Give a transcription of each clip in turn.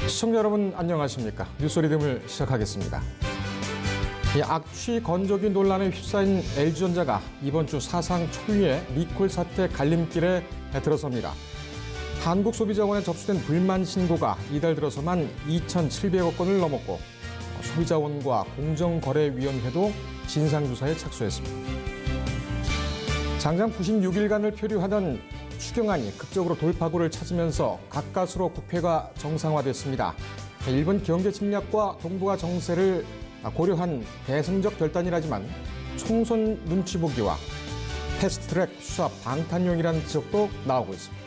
시청자 여러분 안녕하십니까? 뉴스 리듬을 시작하겠습니다. 악취 건조기 논란에 휩싸인 LG전자가 이번 주 사상 초유의 리콜 사태 갈림길에 들어섭니다. 한국소비자원에 접수된 불만 신고가 이달 들어서만 2,700억 건을 넘었고 소비자원과 공정거래위원회도 진상조사에 착수했습니다. 장장 96일간을 표류하던 추경안이 극적으로 돌파구를 찾으면서 가까스로 국회가 정상화됐습니다. 일본 경제 침략과 동북아 정세를 고려한 대승적 결단이라지만 총선 눈치 보기와 패스트트랙 수사 방탄용이라는 지적도 나오고 있습니다.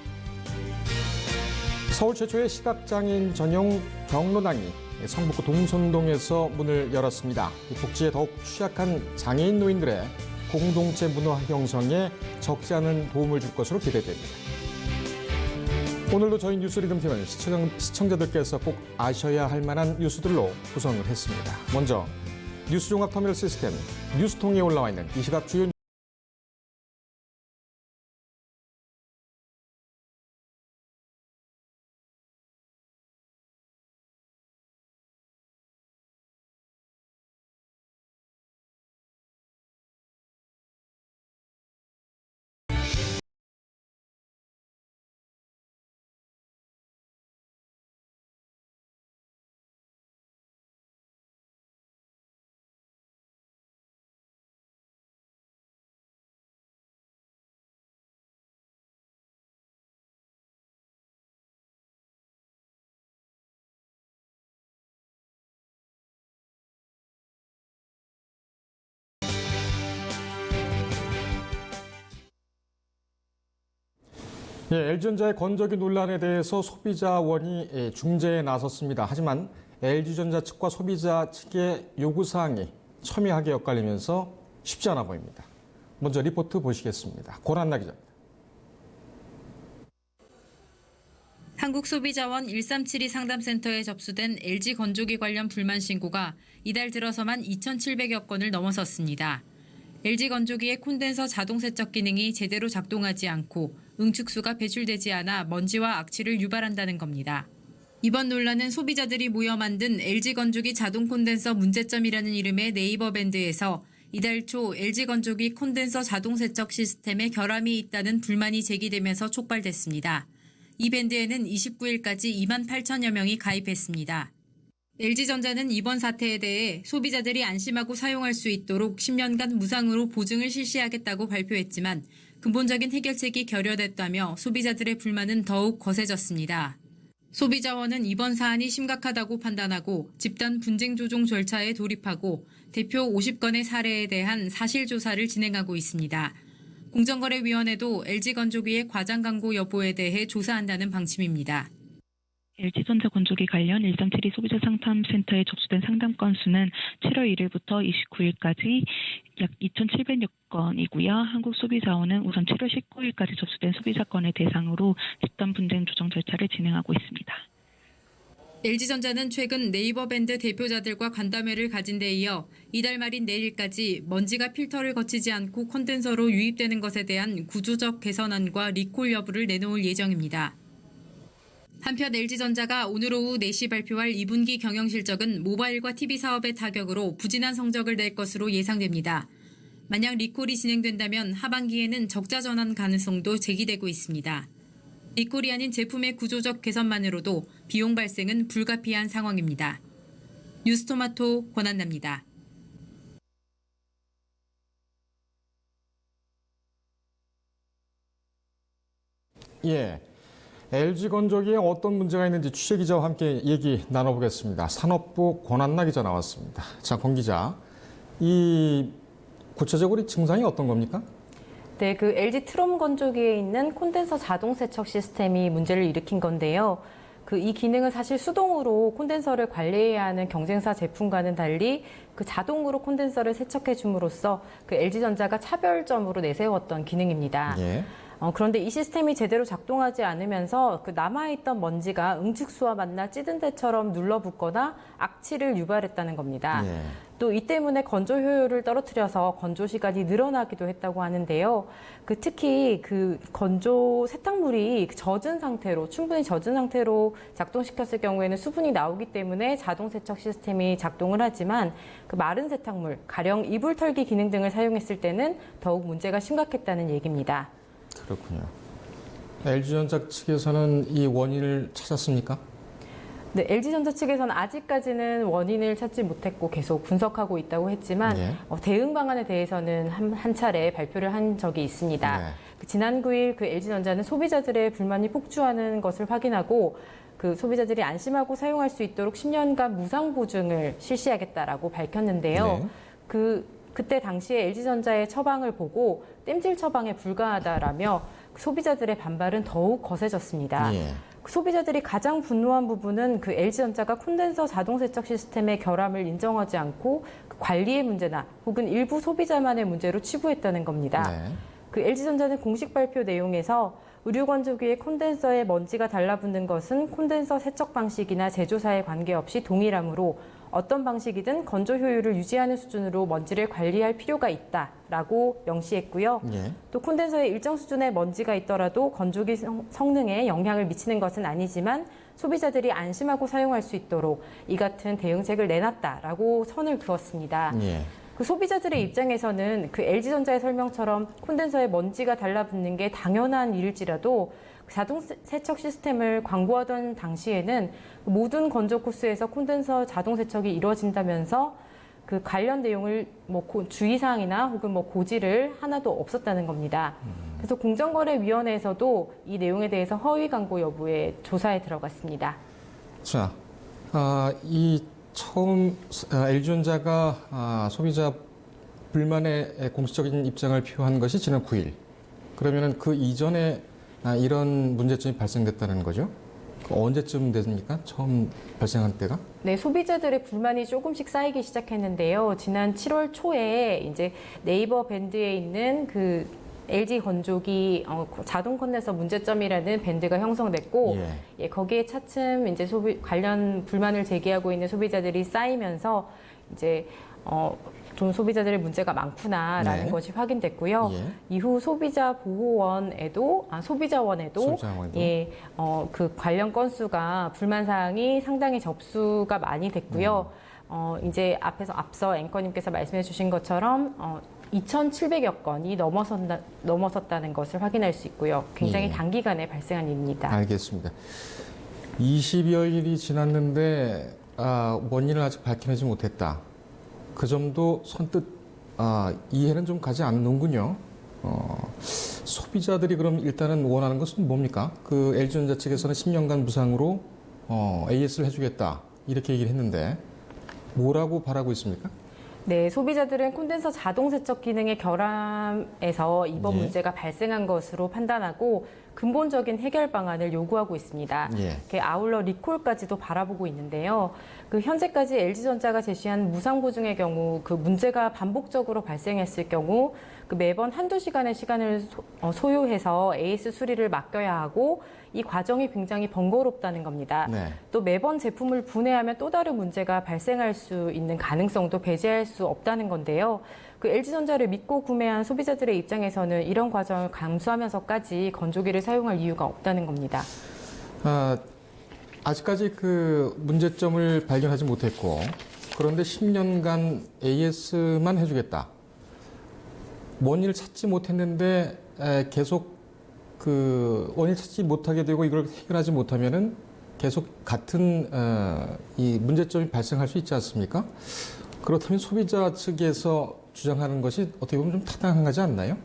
서울 최초의 시각장애인 전용 경로당이 성북구 동선동에서 문을 열었습니다. 복지에 더욱 취약한 장애인 노인들의 공동체 문화 형성에 적지 않은 도움을 줄 것으로 기대됩니다. 오늘도 저희 뉴스 리듬팀은 시청자들께서 꼭 아셔야 할 만한 뉴스들로 구성을 했습니다. 먼저 뉴스 종합 터미널 시스템 뉴스통에 올라와 있는 이 시각 주요 LG전자의 건조기 논란에 대해서 소비자원이 중재에 나섰습니다. 하지만 LG전자 측과 소비자 측의 요구사항이 첨예하게 엇갈리면서 쉽지 않아 보입니다. 먼저 리포트 보시겠습니다. 고란나 기자입니다. 한국소비자원 1372 상담센터에 접수된 LG 건조기 관련 불만 신고가 이달 들어서만 2,700여 건을 넘어섰습니다. LG 건조기의 콘덴서 자동 세척 기능이 제대로 작동하지 않고 응축수가 배출되지 않아 먼지와 악취를 유발한다는 겁니다. 이번 논란은 소비자들이 모여 만든 LG 건조기 자동 콘덴서 문제점이라는 이름의 네이버 밴드에서 이달 초 LG 건조기 콘덴서 자동 세척 시스템에 결함이 있다는 불만이 제기되면서 촉발됐습니다. 이 밴드에는 29일까지 2만 8천여 명이 가입했습니다. LG전자는 이번 사태에 대해 소비자들이 안심하고 사용할 수 있도록 10년간 무상으로 보증을 실시하겠다고 발표했지만 근본적인 해결책이 결여됐다며 소비자들의 불만은 더욱 거세졌습니다. 소비자원은 이번 사안이 심각하다고 판단하고 집단 분쟁 조정 절차에 돌입하고 대표 50건의 사례에 대한 사실조사를 진행하고 있습니다. 공정거래위원회도 LG건조기의 과장 광고 여부에 대해 조사한다는 방침입니다. LG전자 건조기 관련 1372 소비자 상담센터에 접수된 상담 건수는 7월 1일부터 29일까지 약 2,700여 건이고요. 한국소비자원은 우선 7월 19일까지 접수된 소비자 건을 대상으로 집단 분쟁 조정 절차를 진행하고 있습니다. LG전자는 최근 네이버 밴드 대표자들과 간담회를 가진 데 이어 이달 말인 내일까지 먼지가 필터를 거치지 않고 콘덴서로 유입되는 것에 대한 구조적 개선안과 리콜 여부를 내놓을 예정입니다. 한편 LG전자가 오늘 오후 4시 발표할 2분기 경영 실적은 모바일과 TV 사업의 타격으로 부진한 성적을 낼 것으로 예상됩니다. 만약 리콜이 진행된다면 하반기에는 적자 전환 가능성도 제기되고 있습니다. 리콜이 아닌 제품의 구조적 개선만으로도 비용 발생은 불가피한 상황입니다. 뉴스토마토 권한나입니다. LG건조기에 어떤 문제가 있는지 취재기자와 함께 얘기 나눠보겠습니다. 산업부 권한나 기자 나왔습니다. 자, 권 기자, 이 구체적으로 이 증상이 어떤 겁니까? 네, 그 LG 트롬 건조기에 있는 콘덴서 자동 세척 시스템이 문제를 일으킨 건데요. 이 기능은 사실 수동으로 콘덴서를 관리해야 하는 경쟁사 제품과는 달리 그 자동으로 콘덴서를 세척해 줌으로써 그 LG전자가 차별점으로 내세웠던 기능입니다. 예. 그런데 이 시스템이 제대로 작동하지 않으면서 그 남아있던 먼지가 응축수와 만나 찌든 데처럼 눌러붙거나 악취를 유발했다는 겁니다. 예. 또 이 때문에 건조 효율을 떨어뜨려서 건조 시간이 늘어나기도 했다고 하는데요. 특히 그 건조 세탁물이 젖은 상태로, 충분히 젖은 상태로 작동시켰을 경우에는 수분이 나오기 때문에 자동 세척 시스템이 작동을 하지만 그 마른 세탁물, 가령 이불 털기 기능 등을 사용했을 때는 더욱 문제가 심각했다는 얘기입니다. 그렇군요. LG전자 측에서는 이 원인을 찾았습니까? 네, LG전자 측에서는 아직까지는 원인을 찾지 못했고 계속 분석하고 있다고 했지만 예. 대응 방안에 대해서는 한 차례 발표를 한 적이 있습니다. 네. 지난 9일 LG전자는 소비자들의 불만이 폭주하는 것을 확인하고 그 소비자들이 안심하고 사용할 수 있도록 10년간 무상 보증을 실시하겠다라고 밝혔는데요. 네. 그때 당시에 LG전자의 처방을 보고 땜질 처방에 불과하다라며 소비자들의 반발은 더욱 거세졌습니다. 예. 소비자들이 가장 분노한 부분은 LG전자가 콘덴서 자동 세척 시스템의 결함을 인정하지 않고 관리의 문제나 혹은 일부 소비자만의 문제로 치부했다는 겁니다. 네. LG전자는 공식 발표 내용에서 의류 건조기에 콘덴서에 먼지가 달라붙는 것은 콘덴서 세척 방식이나 제조사에 관계없이 동일하므로 어떤 방식이든 건조 효율을 유지하는 수준으로 먼지를 관리할 필요가 있다라고 명시했고요. 예. 또 콘덴서에 일정 수준의 먼지가 있더라도 건조기 성능에 영향을 미치는 것은 아니지만 소비자들이 안심하고 사용할 수 있도록 이 같은 대응책을 내놨다라고 선을 그었습니다. 예. 소비자들의 입장에서는 LG전자의 설명처럼 콘덴서에 먼지가 달라붙는 게 당연한 일일지라도 자동 세척 시스템을 광고하던 당시에는 모든 건조 코스에서 콘덴서 자동 세척이 이루어진다면서 관련 내용을 주의사항이나 혹은 고지를 하나도 없었다는 겁니다. 그래서 공정거래위원회에서도 이 내용에 대해서 허위 광고 여부에 조사에 들어갔습니다. 자, 이 처음 LG전자가 소비자 불만의 공식적인 입장을 표한 것이 지난 9일. 그러면은 그 이전에 이런 문제점이 발생됐다는 거죠? 언제쯤 됐습니까? 처음 발생한 때가? 네, 소비자들의 불만이 조금씩 쌓이기 시작했는데요. 지난 7월 초에 이제 네이버 밴드에 있는 LG 건조기 자동 콘덴서 문제점이라는 밴드가 형성됐고, 예. 거기에 차츰 이제 관련 불만을 제기하고 있는 소비자들이 쌓이면서 이제 좀 소비자들의 문제가 많구나라는 네. 것이 확인됐고요. 예. 이후 소비자원에도 관련 건수가 불만 사항이 상당히 접수가 많이 됐고요. 이제 앞서 앵커님께서 말씀해 주신 것처럼 2,700여 건이 넘어섰다는 것을 확인할 수 있고요. 굉장히 예. 단기간에 발생한 일입니다. 알겠습니다. 20여일이 지났는데 원인을 아직 밝혀내지 못했다. 그 점도 선뜻 이해는 좀 가지 않는군요. 소비자들이 그럼 일단은 원하는 것은 뭡니까? LG전자 측에서는 10년간 무상으로 AS를 해주겠다 이렇게 얘기를 했는데 뭐라고 바라고 있습니까? 네, 소비자들은 콘덴서 자동 세척 기능의 결함에서 이번 예. 문제가 발생한 것으로 판단하고 근본적인 해결 방안을 요구하고 있습니다. 예. 아울러 리콜까지도 바라보고 있는데요. 현재까지 LG전자가 제시한 무상 보증의 경우 문제가 반복적으로 발생했을 경우 매번 한두 시간의 시간을 소요해서 AS 수리를 맡겨야 하고 이 과정이 굉장히 번거롭다는 겁니다. 네. 또 매번 제품을 분해하면 또 다른 문제가 발생할 수 있는 가능성도 배제할 수 없다는 건데요. LG전자를 믿고 구매한 소비자들의 입장에서는 이런 과정을 감수하면서까지 건조기를 사용할 이유가 없다는 겁니다. 아직까지 문제점을 발견하지 못했고 그런데 10년간 AS만 해주겠다. 원인을 찾지 못했는데 계속 원인을 찾지 못하게 되고 이걸 해결하지 못하면은 계속 같은 이 문제점이 발생할 수 있지 않습니까? 그렇다면 소비자 측에서 주장하는 것이 어떻게 보면 좀 타당하지 않나요?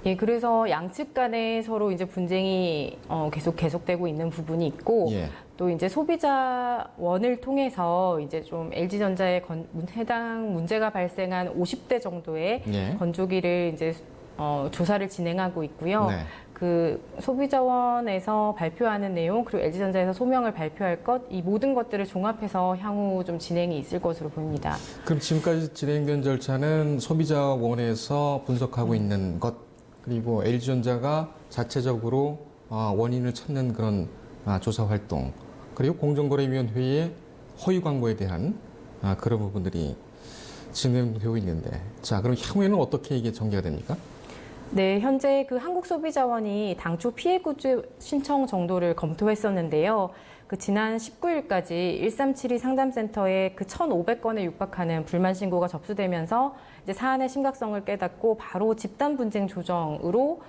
예, 그래서 양측 간에 서로 이제 분쟁이 계속되고 있는 부분이 있고, 예. 또 이제 소비자원을 통해서 이제 좀 LG전자에 해당 문제가 발생한 50대 정도의 예. 건조기를 이제 조사를 진행하고 있고요. 네. 소비자원에서 발표하는 내용, 그리고 LG전자에서 소명을 발표할 것, 이 모든 것들을 종합해서 향후 좀 진행이 있을 것으로 보입니다. 그럼 지금까지 진행된 절차는 소비자원에서 분석하고 있는 것, 그리고 LG전자가 자체적으로 원인을 찾는 그런 조사 활동, 그리고 공정거래위원회의 허위 광고에 대한 그런 부분들이 진행되고 있는데, 자, 그럼 향후에는 어떻게 이게 전개가 됩니까? 네, 현재 그 한국소비자원이 당초 피해 구제 신청 정도를 검토했었는데요. 그 지난 19일까지 1372 상담센터에 그 1,500건에 육박하는 불만 신고가 접수되면서 이제 사안의 심각성을 깨닫고 바로 집단 분쟁 조정으로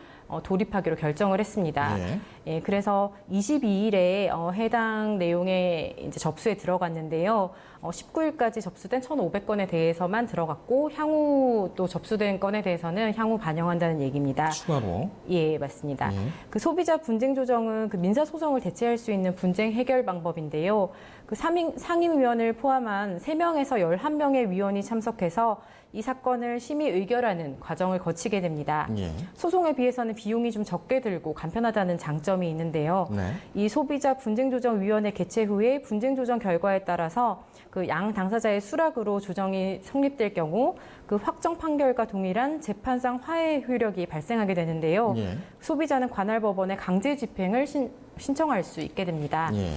돌입하기로 결정을 했습니다. 예, 그래서 22일에 해당 내용의 이제 접수에 들어갔는데요. 19일까지 접수된 1,500건에 대해서만 들어갔고 향후 또 접수된 건에 대해서는 향후 반영한다는 얘기입니다. 추가로. 예, 맞습니다. 예. 그 소비자 분쟁 조정은 그 민사 소송을 대체할 수 있는 분쟁 해결 방법인데요. 그 상임위원을 포함한 3명에서 11명의 위원이 참석해서 이 사건을 심의 의결하는 과정을 거치게 됩니다. 예. 소송에 비해서는 비용이 좀 적게 들고 간편하다는 장점이 있는데요. 네. 이 소비자 분쟁조정위원회 개최 후에 분쟁조정 결과에 따라서 그 양 당사자의 수락으로 조정이 성립될 경우 그 확정 판결과 동일한 재판상 화해 효력이 발생하게 되는데요. 예. 소비자는 관할 법원에 강제 집행을 신청할 수 있게 됩니다. 예.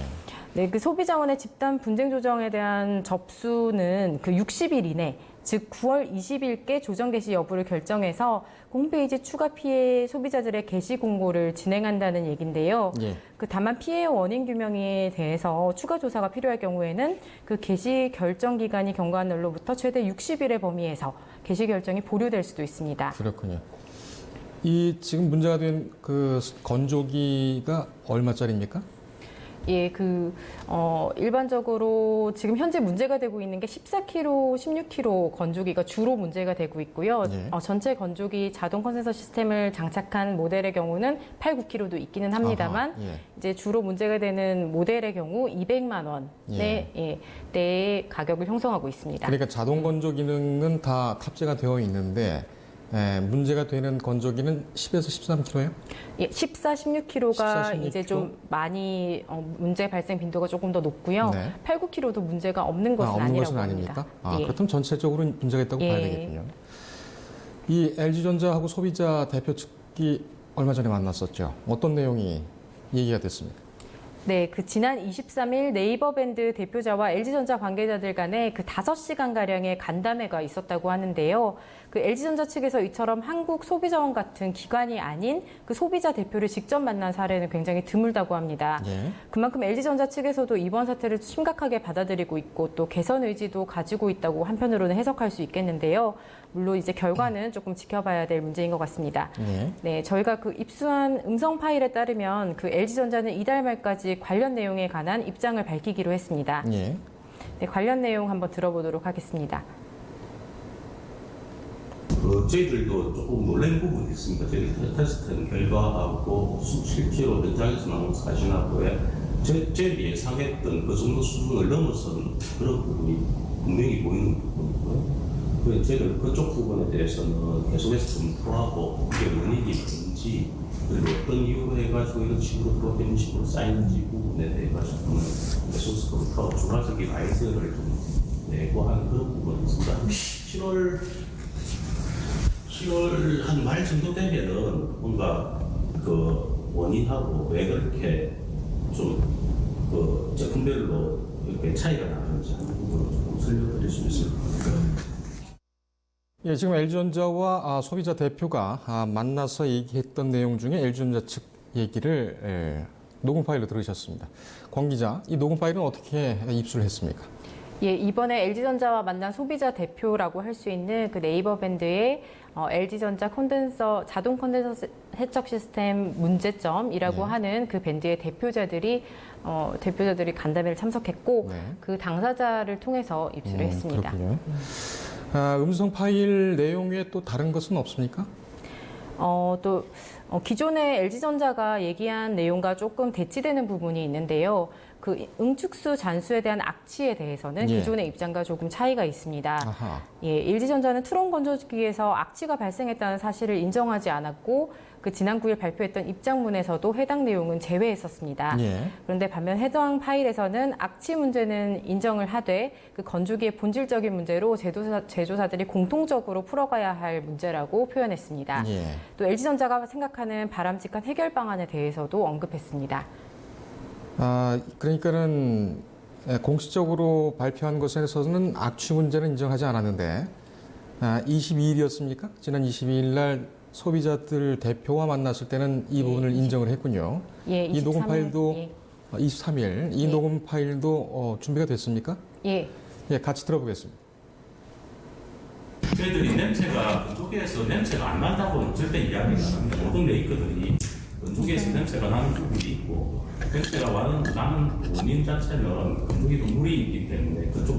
네, 그 소비자원의 집단 분쟁 조정에 대한 접수는 그 60일 이내, 즉 9월 20일께 조정 개시 여부를 결정해서 홈페이지 추가 피해 소비자들의 개시 공고를 진행한다는 얘긴데요. 예. 그 다만 피해 원인 규명에 대해서 추가 조사가 필요할 경우에는 그 개시 결정 기간이 경과한 날로부터 최대 60일의 범위에서 개시 결정이 보류될 수도 있습니다. 그렇군요. 이 지금 문제가 된 그 건조기가 얼마짜리입니까? 예, 일반적으로 지금 현재 문제가 되고 있는 게 14kg, 16kg 건조기가 주로 문제가 되고 있고요. 예. 전체 건조기 자동 컨센서 시스템을 장착한 모델의 경우는 8, 9kg도 있기는 합니다만, 아하, 예. 이제 주로 문제가 되는 모델의 경우 200만 원의 대의 가격을 형성하고 있습니다. 그러니까 자동 건조 기능은 다 탑재가 되어 있는데 문제가 되는 건조기는 10에서 13kg예요? 예, 14, 16kg가 14, 16kg? 이제 좀 많이 문제 발생 빈도가 조금 더 높고요. 네. 8, 9kg도 문제가 없는 것은 없는 아니라고 것은 합니다. 아닙니까? 예. 그렇다면 전체적으로 문제가 있다고 예. 봐야 되겠군요. 이 LG전자하고 소비자 대표 측이 얼마 전에 만났었죠. 어떤 내용이 얘기가 됐습니까? 네, 그 지난 23일 네이버밴드 대표자와 LG전자 관계자들 간에 그 5시간가량의 간담회가 있었다고 하는데요. 그 LG전자 측에서 이처럼 한국소비자원 같은 기관이 아닌 그 소비자 대표를 직접 만난 사례는 굉장히 드물다고 합니다. 예. 그만큼 LG전자 측에서도 이번 사태를 심각하게 받아들이고 있고 또 개선 의지도 가지고 있다고 한편으로는 해석할 수 있겠는데요. 물론 이제 결과는 조금 지켜봐야 될 문제인 것 같습니다. 예. 네, 저희가 그 입수한 음성 파일에 따르면 그 LG전자는 이달 말까지 관련 내용에 관한 입장을 밝히기로 했습니다. 예. 네, 관련 내용 한번 들어보도록 하겠습니다. 저희들도 조금 놀란 부분이 있습니다. 저희 테스트 결과하고 실제로 현장에서 나온 사진하고에 저희 예상했던 그 정도 수준을 넘어선 그런 부분이 분명히 보이는 부분이고요. 저희들 그쪽 부분에 대해서는 계속해서 검토하고 그게 원인이 뭔지 그리고 어떤 이유로 해가지고 이런 식으로 그런 식으로 쌓이는지 부분에 대해서는 계속 검토하고 추가적인 아이디어를 좀 내고 하는 그런 부분이 있습니다. 7월 한 말 정도 되면은 뭔가 그 원인하고 왜 그렇게 좀 그 제품별로 이렇게 차이가 나는지 하는 부분을 조금 설명드릴 수 있을 것 같아요. 예, 지금 LG전자와 소비자 대표가 만나서 얘기했던 내용 중에 LG전자 측 얘기를 녹음 파일로 들으셨습니다. 권 기자, 이 녹음 파일은 어떻게 입수를 했습니까? 예, 이번에 LG전자와 만난 소비자 대표라고 할 수 있는 그 네이버밴드의 LG전자 자동 컨덴서 세척 시스템 문제점이라고 하는 그 밴드의 대표자들이 간담회를 참석했고 네. 그 당사자를 통해서 입수를 했습니다. 그렇군요. 음성 파일 내용에 또 다른 것은 없습니까? 기존의 LG전자가 얘기한 내용과 조금 대치되는 부분이 있는데요. 그 응축수 잔수에 대한 악취에 대해서는 예. 기존의 입장과 조금 차이가 있습니다. 아하. 예, LG전자는 트론 건조기에서 악취가 발생했다는 사실을 인정하지 않았고 그 지난 9일 발표했던 입장문에서도 해당 내용은 제외했었습니다. 예. 그런데 반면 해당 파일에서는 악취 문제는 인정을 하되 그 건조기의 본질적인 문제로 제조사들이 공통적으로 풀어가야 할 문제라고 표현했습니다. 예. 또 LG전자가 생각하는 바람직한 해결 방안에 대해서도 언급했습니다. 그러니까는 공식적으로 발표한 것에서는 악취 문제는 인정하지 않았는데 22일이었습니까? 지난 22일 날 소비자들 대표와 만났을 때는 이 부분을 인정을 했군요. 예, 이 녹음 23일, 파일도 예. 23일 이 예. 녹음 파일도 준비가 됐습니까? 예. 예, 같이 들어보겠습니다. 저희들이 냄새가 건조기에서 냄새가 안 난다고는 절대 이야기가 안 합니다. 모든 메이커들이 건조기에서 냄새가 나는 부분이 있고 냄새가 나는 원인 자체는 건조기도 물이 있기 때문에 그쪽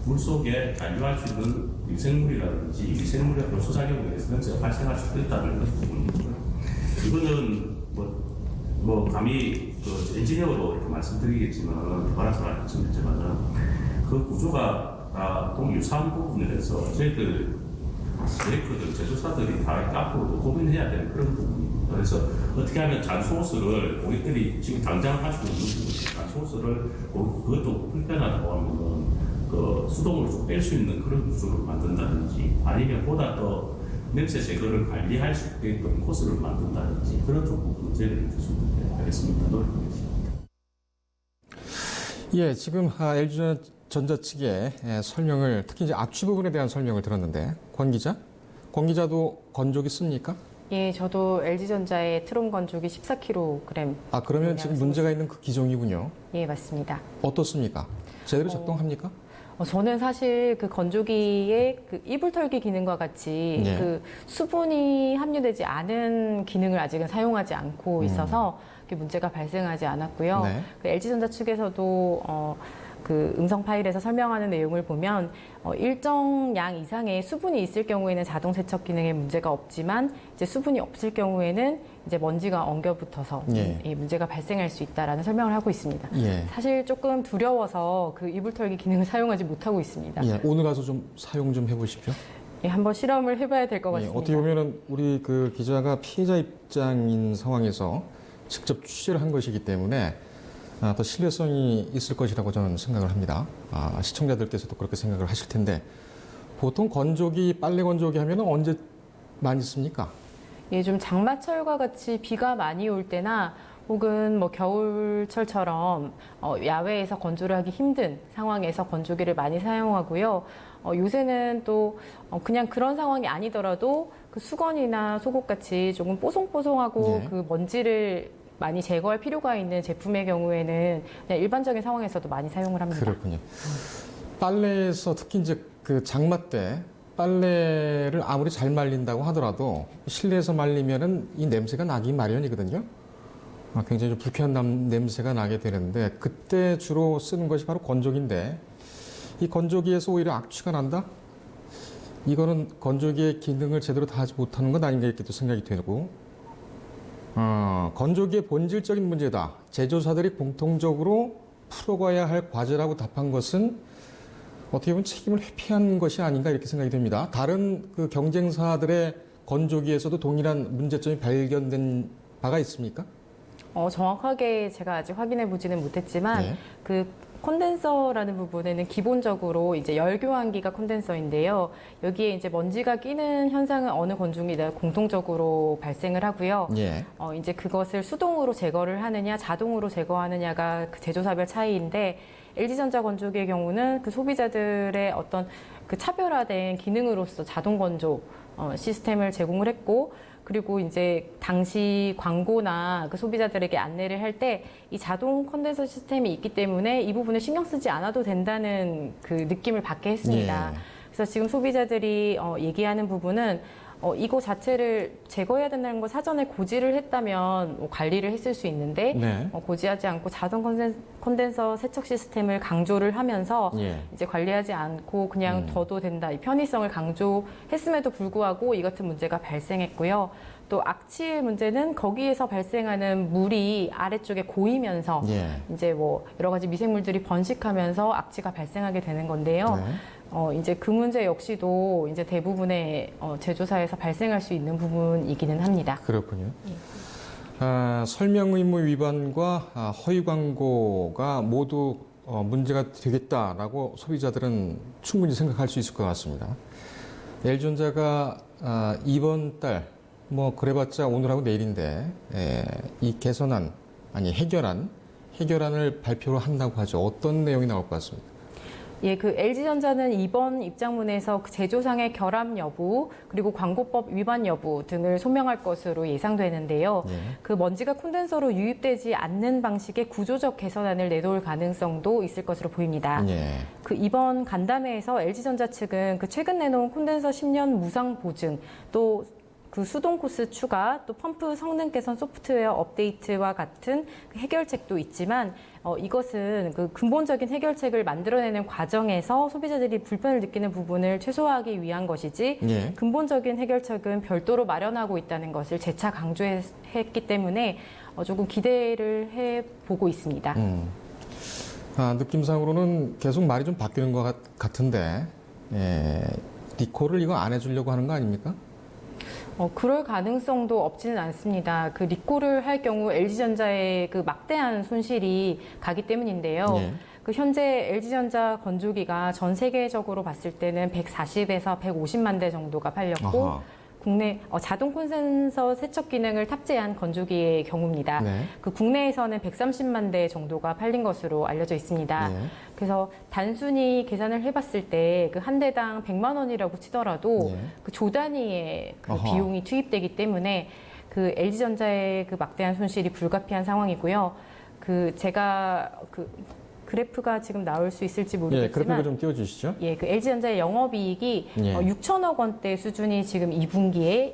물속에 잔류할 수 있는 미생물이라든지 미생물의 변소작용에 의해서 냄새가 발생할 수도 있다는 부분이고요. 이거는 뭐 감히 그 엔지니어로 이렇게 말씀드리겠지만 알아서 말씀드리지만은 그 구조가 동유사한 부분에서 저희들 메이커들, 제조사들이 다 앞으로도 고민해야 되는 그런 부분입니다. 그래서 어떻게 하면 잔소스를 고객들이 지금 당장 할 수 있는 부분이 잔소스를 그것도 불편하다고 하면은 그 수동으로 좀 뺄 수 있는 그런 구조를 만든다든지 아니면 보다 더 냄새 제거를 관리할 수 있게끔 코스를 만든다든지 그런 쪽 부분은 저희들이 계속 하겠습니다. 노력하겠습니다. 예, 지금 LG전자 측의 설명을 특히 이제 악취 부분에 대한 설명을 들었는데 권 기자도 건조기 씁니까? 예, 저도 LG전자의 트롬 건조기 14kg. 그러면 지금 문제가 있는 그 기종이군요. 예, 맞습니다. 어떻습니까? 제대로 작동합니까? 저는 사실 그 건조기의 그 이불 털기 기능과 같이 예. 그 수분이 함유되지 않은 기능을 아직은 사용하지 않고 있어서 그게 문제가 발생하지 않았고요. 네. 그 LG전자 측에서도 그 음성 파일에서 설명하는 내용을 보면 일정 양 이상의 수분이 있을 경우에는 자동 세척 기능에 문제가 없지만 이제 수분이 없을 경우에는 이제 먼지가 엉겨 붙어서 예. 이 문제가 발생할 수 있다라는 설명을 하고 있습니다. 예. 사실 조금 두려워서 그 이불 털기 기능을 사용하지 못하고 있습니다. 예, 오늘 가서 좀 사용 좀 해보십시오. 예, 한번 실험을 해봐야 될 것 예, 같습니다. 어떻게 보면은 우리 그 기자가 피해자 입장인 상황에서 직접 취재를 한 것이기 때문에 더 신뢰성이 있을 것이라고 저는 생각을 합니다. 시청자들께서도 그렇게 생각을 하실 텐데 보통 건조기, 빨래 건조기 하면은 언제 많이 씁니까? 예, 좀 장마철과 같이 비가 많이 올 때나 혹은 뭐 겨울철처럼 야외에서 건조를 하기 힘든 상황에서 건조기를 많이 사용하고요. 요새는 또 그냥 그런 상황이 아니더라도 그 수건이나 속옷 같이 조금 뽀송뽀송하고 네. 그 먼지를 많이 제거할 필요가 있는 제품의 경우에는 그냥 일반적인 상황에서도 많이 사용을 합니다. 그렇군요. 빨래에서 특히 이제 그 장마 때 빨래를 아무리 잘 말린다고 하더라도 실내에서 말리면은 이 냄새가 나기 마련이거든요. 굉장히 좀 불쾌한 냄새가 나게 되는데 그때 주로 쓰는 것이 바로 건조기인데 이 건조기에서 오히려 악취가 난다? 이거는 건조기의 기능을 제대로 다 하지 못하는 것 아닌가 이렇게 또 생각이 되고 건조기의 본질적인 문제다. 제조사들이 공통적으로 풀어가야 할 과제라고 답한 것은 어떻게 보면 책임을 회피한 것이 아닌가 이렇게 생각이 됩니다. 다른 그 경쟁사들의 건조기에서도 동일한 문제점이 발견된 바가 있습니까? 정확하게 제가 아직 확인해 보지는 못했지만 네. 그 콘덴서라는 부분에는 기본적으로 이제 열 교환기가 콘덴서인데요. 여기에 이제 먼지가 끼는 현상은 어느 건조기나 공통적으로 발생을 하고요. 예. 이제 그것을 수동으로 제거를 하느냐, 자동으로 제거하느냐가 그 제조사별 차이인데 LG전자 건조기의 경우는 그 소비자들의 어떤 그 차별화된 기능으로서 자동 건조 시스템을 제공을 했고 그리고 이제 당시 광고나 그 소비자들에게 안내를 할 때 이 자동 컨덴서 시스템이 있기 때문에 이 부분을 신경 쓰지 않아도 된다는 그 느낌을 받게 했습니다. 예. 그래서 지금 소비자들이 얘기하는 부분은 이거 자체를 제거해야 된다는 걸 사전에 고지를 했다면 관리를 했을 수 있는데 네. 고지하지 않고 자동 컨덴서 세척 시스템을 강조를 하면서 예. 이제 관리하지 않고 그냥 둬도 된다. 이 편의성을 강조했음에도 불구하고 이 같은 문제가 발생했고요. 또 악취의 문제는 거기에서 발생하는 물이 아래쪽에 고이면서 예. 이제 뭐 여러 가지 미생물들이 번식하면서 악취가 발생하게 되는 건데요. 네. 이제 그 문제 역시도 이제 대부분의 제조사에서 발생할 수 있는 부분이기는 합니다. 그렇군요. 설명 의무 위반과 허위 광고가 모두 문제가 되겠다라고 소비자들은 충분히 생각할 수 있을 것 같습니다. LG전자가 이번 달 뭐 그래봤자 오늘하고 내일인데 이 개선안 해결안 해결안을 발표를 한다고 하죠. 어떤 내용이 나올 것 같습니다. 예, 그 LG전자는 이번 입장문에서 그 제조상의 결함 여부 그리고 광고법 위반 여부 등을 소명할 것으로 예상되는데요. 예. 그 먼지가 콘덴서로 유입되지 않는 방식의 구조적 개선안을 내놓을 가능성도 있을 것으로 보입니다. 예. 그 이번 간담회에서 LG전자 측은 그 최근 내놓은 콘덴서 10년 무상 보증 또 그 수동 코스 추가, 또 펌프 성능 개선 소프트웨어 업데이트와 같은 해결책도 있지만 이것은 그 근본적인 해결책을 만들어내는 과정에서 소비자들이 불편을 느끼는 부분을 최소화하기 위한 것이지 예. 근본적인 해결책은 별도로 마련하고 있다는 것을 재차 강조했기 때문에 조금 기대를 해보고 있습니다. 느낌상으로는 계속 말이 좀 바뀌는 것 같은데 리콜을 이거 안 해주려고 하는 거 아닙니까? 그럴 가능성도 없지는 않습니다. 그 리콜을 할 경우 LG전자의 그 막대한 손실이 가기 때문인데요. 예. 그 현재 LG전자 건조기가 전 세계적으로 봤을 때는 140에서 150만 대 정도가 팔렸고 아하. 국내 자동 콘센서 세척 기능을 탑재한 건조기의 경우입니다. 네. 그 국내에서는 130만 대 정도가 팔린 것으로 알려져 있습니다. 예. 그래서 단순히 계산을 해봤을 때 그 한 대당 100만 원이라고 치더라도 예. 그 조 단위의 그 아하. 비용이 투입되기 때문에 그 LG전자의 그 막대한 손실이 불가피한 상황이고요. 그 제가 그 그래프가 지금 나올 수 있을지 예, 모르겠지만 그래프를 좀 띄워주시죠. 예, 그 LG전자의 영업이익이 예. 6천억 원대 수준이 지금 2분기에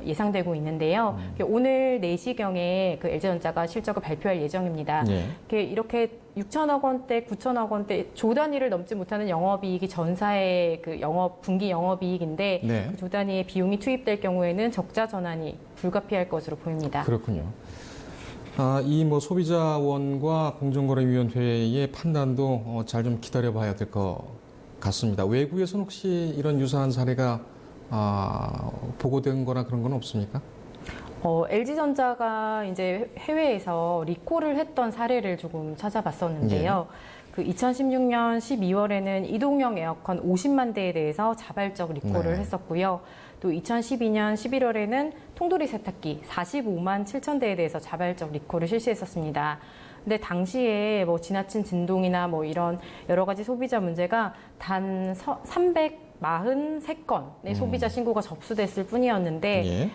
예상되고 있는데요. 오늘 4시경에 그 LG전자가 실적을 발표할 예정입니다. 예. 이렇게 6천억 원대, 9천억 원대 조 단위를 넘지 못하는 영업이익이 전사의 그 분기 영업이익인데 네. 그 조 단위의 비용이 투입될 경우에는 적자 전환이 불가피할 것으로 보입니다. 그렇군요. 이 소비자원과 공정거래위원회의 판단도 잘 좀 기다려봐야 될 것 같습니다. 외국에서는 혹시 이런 유사한 사례가 보고된 거나 그런 건 없습니까? LG전자가 이제 해외에서 리콜을 했던 사례를 조금 찾아봤었는데요. 그 2016년 12월에는 이동형 에어컨 50만 대에 대해서 자발적 리콜을 네. 했었고요. 또 2012년 11월에는 통돌이 세탁기 45만 7천 대에 대해서 자발적 리콜을 실시했었습니다. 근데 당시에 지나친 진동이나 이런 여러 가지 소비자 문제가 단 343건의 소비자 신고가 접수됐을 뿐이었는데 예.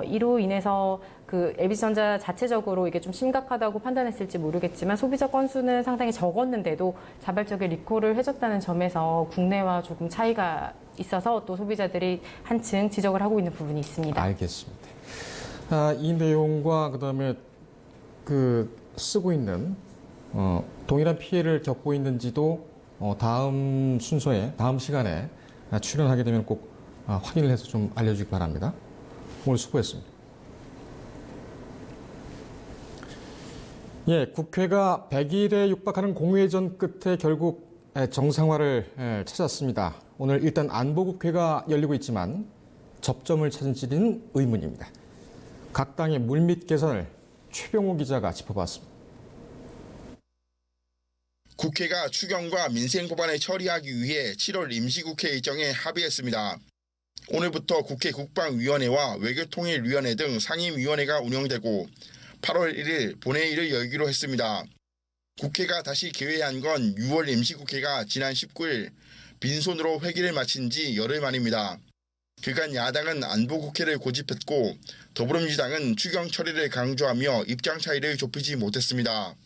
이로 인해서 그 LG전자 자체적으로 이게 좀 심각하다고 판단했을지 모르겠지만 소비자 건수는 상당히 적었는데도 자발적인 리콜을 해줬다는 점에서 국내와 조금 차이가 있어서 또 소비자들이 한층 지적을 하고 있는 부분이 있습니다. 알겠습니다. 이 내용과 그다음에 쓰고 있는 동일한 피해를 겪고 있는지도 다음 순서에 다음 시간에 출연하게 되면 꼭 확인을 해서 좀 알려주기 바랍니다. 오늘 수고했습니다. 예, 국회가 100일에 육박하는 공회전 끝에 결국 정상화를 찾았습니다. 오늘 일단 안보국회가 열리고 있지만 접점을 찾은 지는 의문입니다. 각 당의 물밑 개선을 최병호 기자가 짚어봤습니다. 국회가 추경과 민생 법안을 처리하기 위해 7월 임시국회 일정에 합의했습니다. 오늘부터 국회 국방위원회와 외교통일위원회 등 상임위원회가 운영되고 8월 1일 본회의를 열기로 했습니다. 국회가 다시 개회한 건 6월 임시국회가 지난 19일 빈손으로 회기를 마친 지 열흘 만입니다. 그간 야당은 안보국회를 고집했고 더불어민주당은 추경 처리를 강조하며 입장 차이를 좁히지 못했습니다.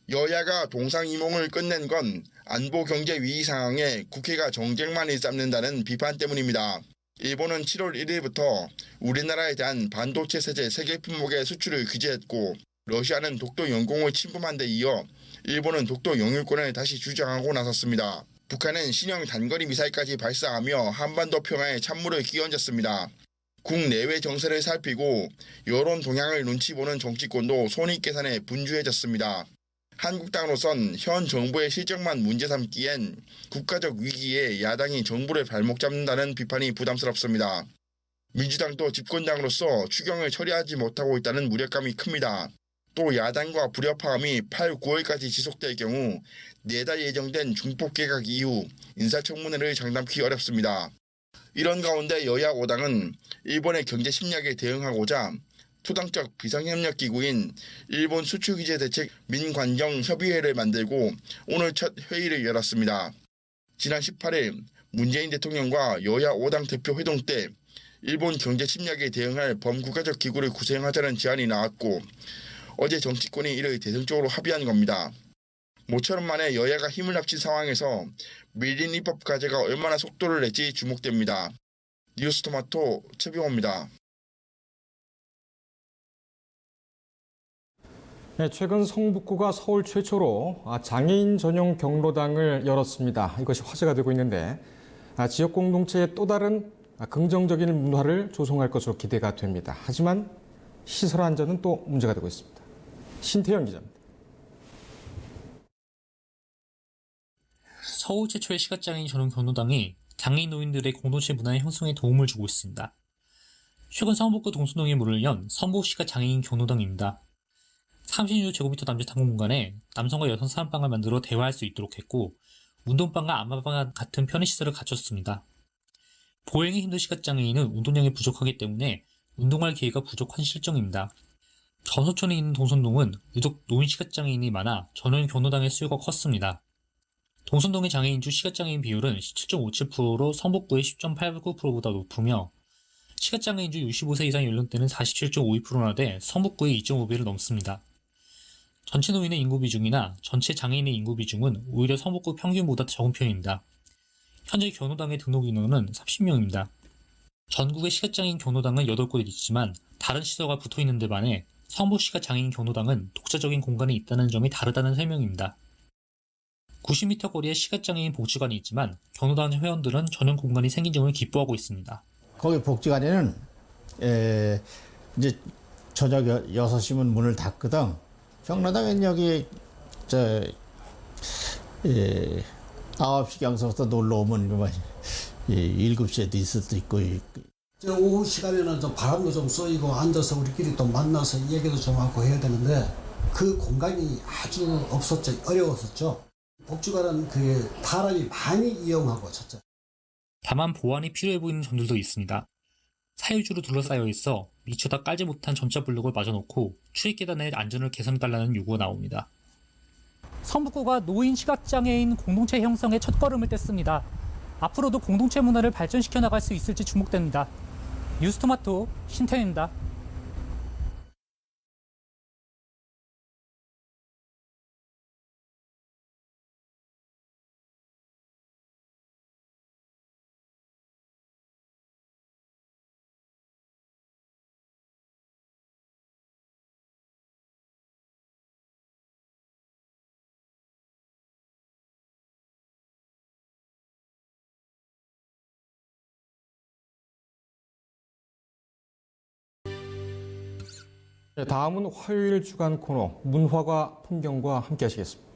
여야가 동상이몽을 끝낸 건 안보 경제 위기 상황에 국회가 정쟁만 일삼는다는 비판 때문입니다. 일본은 7월 1일부터 우리나라에 대한 반도체 세제 세계 품목의 수출을 규제했고 러시아는 독도 영공을 침범한 데 이어 일본은 독도 영유권을 다시 주장하고 나섰습니다. 북한은 신형 단거리 미사일까지 발사하며 한반도 평화에 찬물을 끼얹었습니다. 국내외 정세를 살피고 여론 동향을 눈치 보는 정치권도 손익계산에 분주해졌습니다. 한국당으로선 현 정부의 실정만 문제 삼기엔 국가적 위기에 야당이 정부를 발목 잡는다는 비판이 부담스럽습니다. 민주당도 집권당으로서 추경을 처리하지 못하고 있다는 무력감이 큽니다. 또 야당과 불협화음이 8, 9월까지 지속될 경우 내달 예정된 중폭개각 이후 인사청문회를 장담하기 어렵습니다. 이런 가운데 여야 5당은 일본의 경제 침략에 대응하고자 투당적 비상협력기구인 일본 수출규제대책 민관정협의회를 만들고 오늘 첫 회의를 열었습니다. 지난 18일 문재인 대통령과 여야 5당 대표 회동 때 일본 경제 침략에 대응할 범국가적 기구를 구성하자는 제안이 나왔고 어제 정치권이 이를 대승적으로 합의한 겁니다. 모처럼 만에 여야가 힘을 합친 상황에서 밀린 입법 과제가 얼마나 속도를 낼지 주목됩니다. 뉴스토마토 최병호입니다. 네, 최근 성북구가 서울 최초로 장애인 전용 경로당을 열었습니다. 이것이 화제가 되고 있는데 지역 공동체의 또 다른 긍정적인 문화를 조성할 것으로 기대가 됩니다. 하지만 시설 안전은 또 문제가 되고 있습니다. 신태영 기자입니다. 서울 최초의 시각장애인 전용 경로당이 장애인 노인들의 공동체 문화의 형성에 도움을 주고 있습니다. 최근 성북구 동순동에 문을 연 성북시각장애인 경로당입니다. 36제곱미터 남짓한 공간에 남성과 여성 사람방을 만들어 대화할 수 있도록 했고 운동방과 안마방 같은 편의시설을 갖췄습니다. 보행이 힘든 시각장애인은 운동량이 부족하기 때문에 운동할 기회가 부족한 실정입니다. 저소촌에 있는 동순동은 유독 노인 시각장애인이 많아 전용 경로당의 수요가 컸습니다. 동순동의 장애인 중 시각장애인 비율은 17.57%로 성북구의 10.89%보다 높으며 시각장애인 중 65세 이상 연령대는 47.52%나 돼 성북구의 2.5배를 넘습니다. 전체 노인의 인구 비중이나 전체 장애인의 인구 비중은 오히려 성북구 평균보다 적은 편입니다. 현재 경로당의 등록 인원은 30명입니다. 전국의 시각장애인 경로당은 8곳 있지만 다른 시설과 붙어있는 데 반해 성북시각장애인 경로당은 독자적인 공간이 있다는 점이 다르다는 설명입니다. 90m 거리에 시각장애인 복지관이 있지만 경로당 회원들은 전용 공간이 생긴 점을 기뻐하고 있습니다. 거기 복지관에는 이제 저녁 6시면 문을 닫거든. 경로당엔 여기 9시경서부터 놀러 오면 7시에도 있을 수도 있고. 오후 시간에는 좀 바람도 좀 쏘이고 앉아서 우리끼리 또 만나서 얘기도 좀 하고 해야 되는데 그 공간이 아주 없었죠. 어려웠었죠. 복지관은 그 사람이 많이 이용하고 쳤죠. 다만 보완이 필요해 보이는 점들도 있습니다. 사유지로 둘러싸여 있어 미처 다 깔지 못한 점자 블록을 마주놓고 출입 계단의 안전을 개선해달라는 요구가 나옵니다. 성북구가 노인 시각장애인 공동체 형성에 첫걸음을 뗐습니다. 앞으로도 공동체 문화를 발전시켜 나갈 수 있을지 주목됩니다. 뉴스토마토 신태현입니다. 다음은 화요일 주간 코너 문화과 풍경과 함께 하시겠습니다.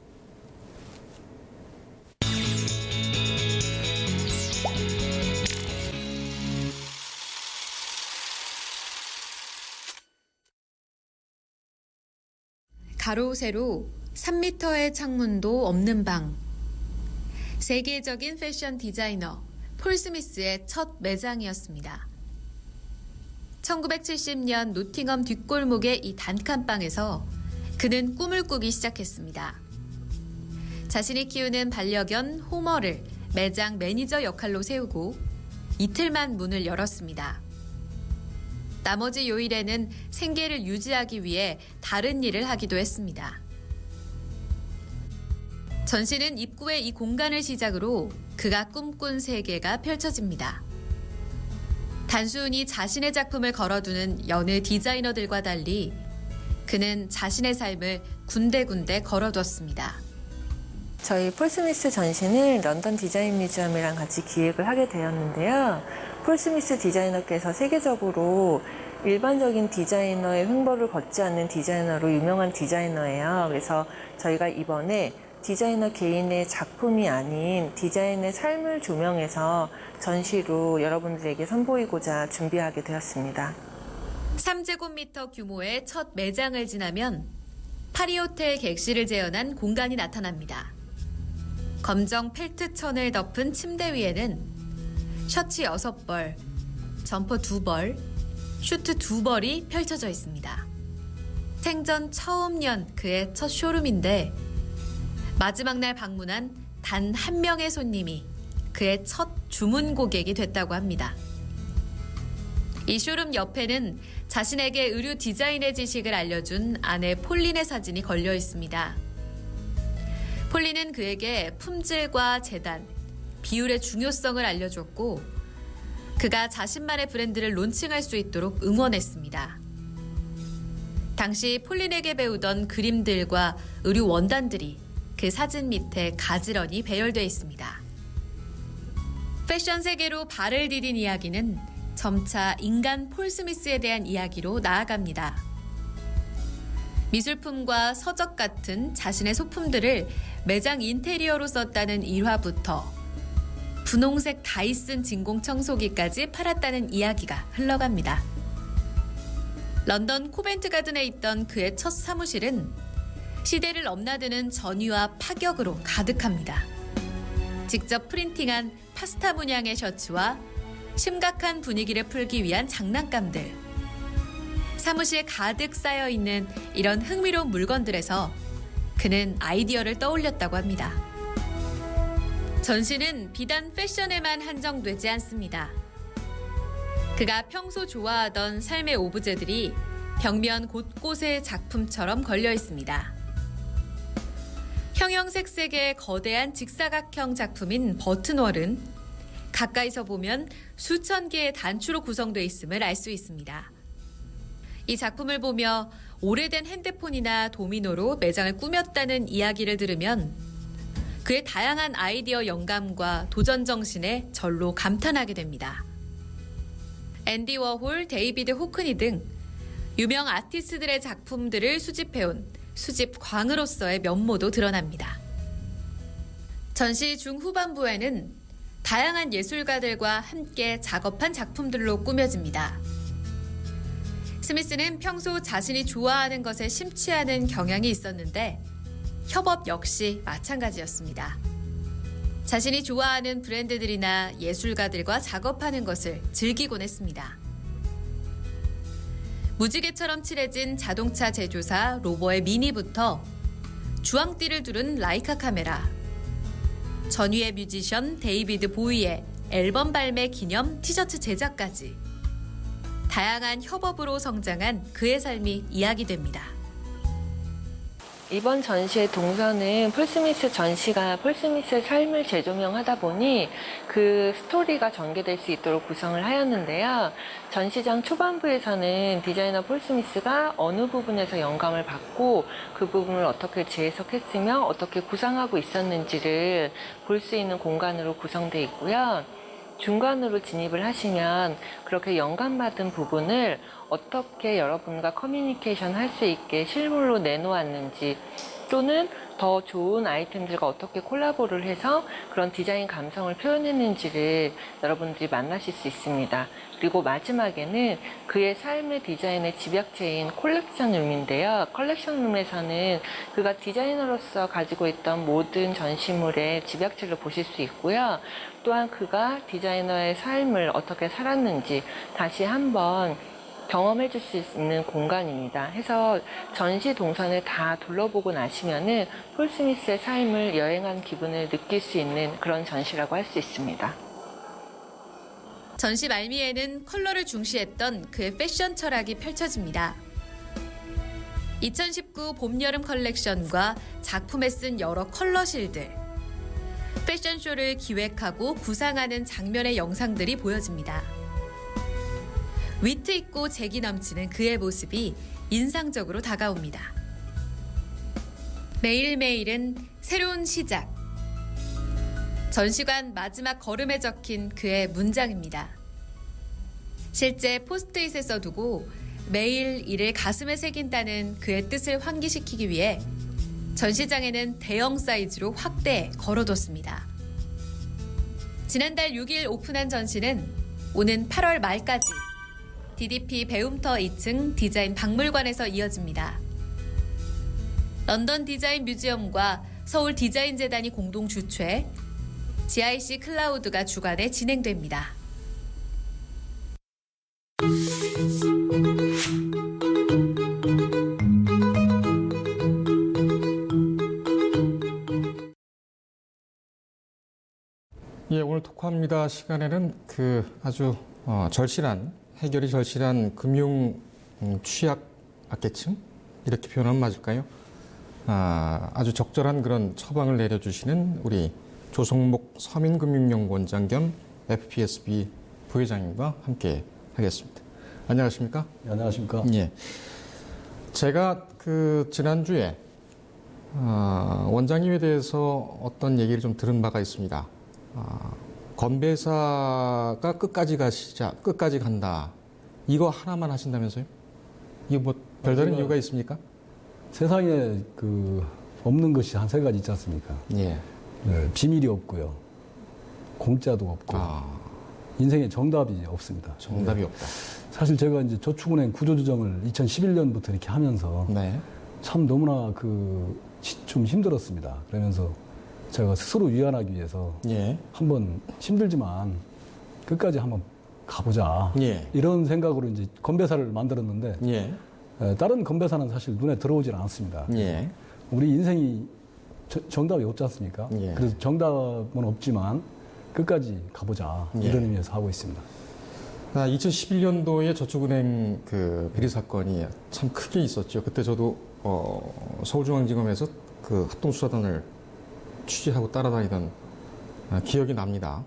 가로 세로 3m의 창문도 없는 방. 세계적인 패션 디자이너 폴 스미스의 첫 매장이었습니다. 1970년 노팅엄 뒷골목의 이 단칸방에서 그는 꿈을 꾸기 시작했습니다. 자신이 키우는 반려견 호머를 매장 매니저 역할로 세우고 이틀만 문을 열었습니다. 나머지 요일에는 생계를 유지하기 위해 다른 일을 하기도 했습니다. 전시는 입구의 이 공간을 시작으로 그가 꿈꾼 세계가 펼쳐집니다. 단순히 자신의 작품을 걸어두는 여느 디자이너들과 달리 그는 자신의 삶을 군데군데 걸어두었습니다. 저희 폴 스미스 전시는 런던 디자인 뮤지엄이랑 같이 기획을 하게 되었는데요. 폴 스미스 디자이너께서 세계적으로 일반적인 디자이너의 횡보를 걷지 않는 디자이너로 유명한 디자이너예요. 그래서 저희가 이번에 디자이너 개인의 작품이 아닌 디자인의 삶을 조명해서 전시로 여러분들에게 선보이고자 준비하게 되었습니다. 3제곱미터 규모의 첫 매장을 지나면 파리호텔 객실을 재현한 공간이 나타납니다. 검정 펠트 천을 덮은 침대 위에는 셔츠 6벌, 점퍼 2벌, 슈트 2벌이 펼쳐져 있습니다. 생전 처음 연 그의 첫 쇼룸인데 마지막 날 방문한 단 한 명의 손님이 그의 첫 주문 고객이 됐다고 합니다. 이 쇼룸 옆에는 자신에게 의류 디자인의 지식을 알려준 아내 폴린의 사진이 걸려 있습니다. 폴린은 그에게 품질과 재단, 비율의 중요성을 알려줬고 그가 자신만의 브랜드를 론칭할 수 있도록 응원했습니다. 당시 폴린에게 배우던 그림들과 의류 원단들이 그 사진 밑에 가지런히 배열돼 있습니다. 패션 세계로 발을 디딘 이야기는 점차 인간 폴 스미스에 대한 이야기로 나아갑니다. 미술품과 서적 같은 자신의 소품들을 매장 인테리어로 썼다는 일화부터 분홍색 다이슨 진공 청소기까지 팔았다는 이야기가 흘러갑니다. 런던 코벤트 가든에 있던 그의 첫 사무실은 시대를 넘나드는 전위와 파격으로 가득합니다. 직접 프린팅한 파스타 문양의 셔츠와 심각한 분위기를 풀기 위한 장난감들. 사무실에 가득 쌓여있는 이런 흥미로운 물건들에서 그는 아이디어를 떠올렸다고 합니다. 전시는 비단 패션에만 한정되지 않습니다. 그가 평소 좋아하던 삶의 오브제들이 벽면 곳곳에 작품처럼 걸려 있습니다. 형형색색의 거대한 직사각형 작품인 버튼월은 가까이서 보면 수천 개의 단추로 구성되어 있음을 알 수 있습니다. 이 작품을 보며 오래된 핸드폰이나 도미노로 매장을 꾸몄다는 이야기를 들으면 그의 다양한 아이디어 영감과 도전 정신에 절로 감탄하게 됩니다. 앤디 워홀, 데이비드 호크니 등 유명 아티스트들의 작품들을 수집해온 수집광으로서의 면모도 드러납니다. 전시 중후반부에는 다양한 예술가들과 함께 작업한 작품들로 꾸며집니다. 스미스는 평소 자신이 좋아하는 것에 심취하는 경향이 있었는데 협업 역시 마찬가지였습니다. 자신이 좋아하는 브랜드들이나 예술가들과 작업하는 것을 즐기곤 했습니다. 무지개처럼 칠해진 자동차 제조사 로버의 미니부터 주황띠를 두른 라이카 카메라, 전위의 뮤지션 데이비드 보이의 앨범 발매 기념 티셔츠 제작까지 다양한 협업으로 성장한 그의 삶이 이야기됩니다. 이번 전시의 동선은 폴 스미스 전시가 폴 스미스의 삶을 재조명하다 보니 그 스토리가 전개될 수 있도록 구성을 하였는데요. 전시장 초반부에서는 디자이너 폴 스미스가 어느 부분에서 영감을 받고 그 부분을 어떻게 재해석했으며 어떻게 구상하고 있었는지를 볼 수 있는 공간으로 구성되어 있고요. 중간으로 진입을 하시면 그렇게 영감받은 부분을 어떻게 여러분과 커뮤니케이션 할 수 있게 실물로 내놓았는지 또는 더 좋은 아이템들과 어떻게 콜라보를 해서 그런 디자인 감성을 표현했는지를 여러분들이 만나실 수 있습니다. 그리고 마지막에는 그의 삶의 디자인의 집약체인 콜렉션룸인데요. 컬렉션룸에서는 그가 디자이너로서 가지고 있던 모든 전시물의 집약체를 보실 수 있고요. 또한 그가 디자이너의 삶을 어떻게 살았는지 다시 한번 경험해 줄 수 있는 공간입니다. 해서 전시 동선을 다 둘러보고 나시면은 폴 스미스의 삶을 여행한 기분을 느낄 수 있는 그런 전시라고 할 수 있습니다. 전시 말미에는 컬러를 중시했던 그의 패션 철학이 펼쳐집니다. 2019 봄, 여름 컬렉션과 작품에 쓴 여러 컬러실들, 패션쇼를 기획하고 구상하는 장면의 영상들이 보여집니다. 위트 있고 재기 넘치는 그의 모습이 인상적으로 다가옵니다. 매일매일은 새로운 시작. 전시관 마지막 걸음에 적힌 그의 문장입니다. 실제 포스트잇에 써두고 매일 이를 가슴에 새긴다는 그의 뜻을 환기시키기 위해 전시장에는 대형 사이즈로 확대해 걸어뒀습니다. 지난달 6일 오픈한 전시는 오는 8월 말까지 DDP 배움터 2층 디자인 박물관에서 이어집니다. 런던 디자인 뮤지엄과 서울 디자인 재단이 공동 주최, GIC 클라우드가 주관해 진행됩니다. 예, 오늘 토크합니다 시간에는 그 아주 해결이 절실한 금융 취약계층 이렇게 표현하면 맞을까요? 아주 적절한 그런 처방을 내려주시는 우리 조성목 서민금융연구원장 겸 FPSB 부회장님과 함께 하겠습니다. 안녕하십니까? 네, 안녕하십니까? 예. 제가 그 지난주에 원장님에 대해서 어떤 얘기를 좀 들은 바가 있습니다. 건배사가 끝까지 간다. 이거 하나만 하신다면서요? 이거 뭐 별다른 이유가 있습니까? 세상에 없는 것이 한 3가지 있지 않습니까? 예. 네, 비밀이 없고요. 공짜도 없고. 인생에 정답이 없습니다. 정답이 없다. 사실 제가 이제 저축은행 구조조정을 2011년부터 이렇게 하면서 네. 참 너무나 좀 힘들었습니다. 그러면서 제가 스스로 위안하기 위해서 예. 한번 힘들지만 끝까지 한번 가보자. 예. 이런 생각으로 이제 건배사를 만들었는데 예. 다른 건배사는 사실 눈에 들어오질 않습니다. 예. 우리 인생이 정답이 없지 않습니까? 예. 그래서 정답은 없지만 끝까지 가보자. 예. 이런 의미에서 하고 있습니다. 2011년도에 저축은행 그 비리 사건이 참 크게 있었죠. 그때 저도 서울중앙지검에서 그 합동수사단을 취재하고 따라다니던 기억이 납니다.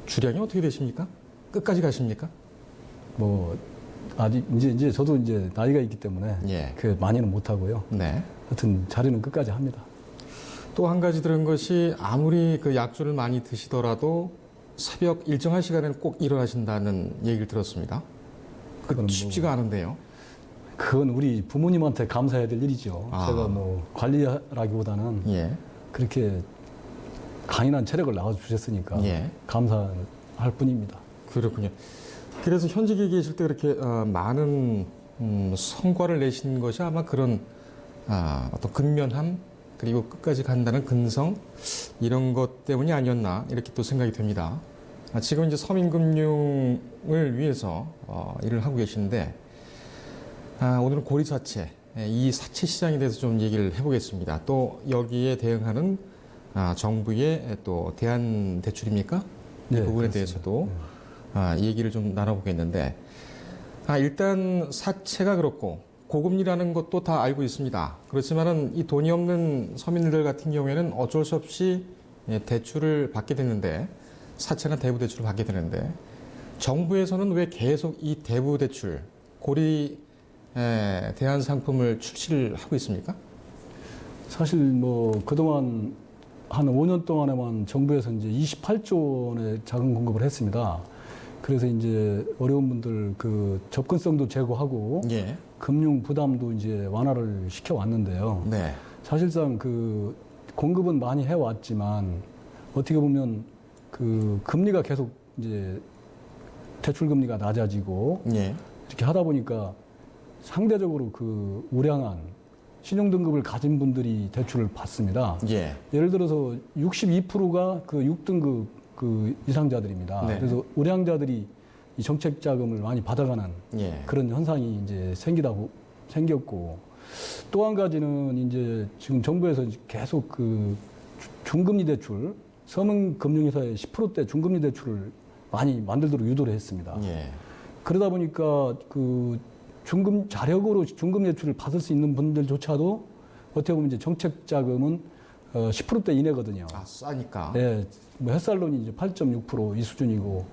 주량이 어떻게 되십니까? 끝까지 가십니까? 아직 이제 저도 이제 나이가 있기 때문에 예. 많이는 못 하고요. 네. 하여튼 자리는 끝까지 합니다. 또 한 가지 들은 것이 아무리 그 약주를 많이 드시더라도 새벽 일정한 시간에는 꼭 일어나신다는 얘기를 들었습니다. 그건 쉽지가 않은데요. 그건 우리 부모님한테 감사해야 될 일이죠. 제가 관리라기보다는 예. 그렇게 강인한 체력을 낳아주셨으니까 예. 감사할 뿐입니다. 그렇군요. 그래서 현직에 계실 때 그렇게 많은 성과를 내신 것이 아마 그런 어떤 근면함 그리고 끝까지 간다는 근성 이런 것 때문이 아니었나 이렇게 또 생각이 됩니다. 지금 이제 서민금융을 위해서 일을 하고 계신데 오늘은 고리사채 이 사채 시장에 대해서 좀 얘기를 해보겠습니다. 또 여기에 대응하는 정부의 또 대안대출입니까? 네, 이 부분에 그렇습니다. 대해서도 얘기를 좀 나눠보겠는데 일단 사채가 그렇고 고금리라는 것도 다 알고 있습니다. 그렇지만은 이 돈이 없는 서민들 같은 경우에는 어쩔 수 없이 대출을 받게 되는데 사채나 대부 대출을 받게 되는데 정부에서는 왜 계속 이 대부 대출 고리 대안 상품을 출시를 하고 있습니까? 사실 그동안 한 5년 동안에만 정부에서 이제 28조 원의 자금 공급을 했습니다. 그래서 이제 어려운 분들 접근성도 제고하고 예. 금융 부담도 이제 완화를 시켜왔는데요. 네. 사실상 공급은 많이 해왔지만 어떻게 보면 금리가 계속 이제 대출 금리가 낮아지고 예. 이렇게 하다 보니까 상대적으로 우량한 신용 등급을 가진 분들이 대출을 받습니다. 예. 예를 들어서 62%가 6등급 이상자들입니다. 네. 그래서 우량자들이 이 정책 자금을 많이 받아가는 예. 그런 현상이 이제 생겼고 또 한 가지는 이제 지금 정부에서 계속 중금리 대출 서민금융회사의 10%대 중금리 대출을 많이 만들도록 유도를 했습니다. 예. 그러다 보니까 자력으로 중금리 대출을 받을 수 있는 분들조차도 어떻게 보면 이제 정책 자금은 10%대 이내거든요. 싸니까. 네, 햇살론이 이제 8.6% 이 수준이고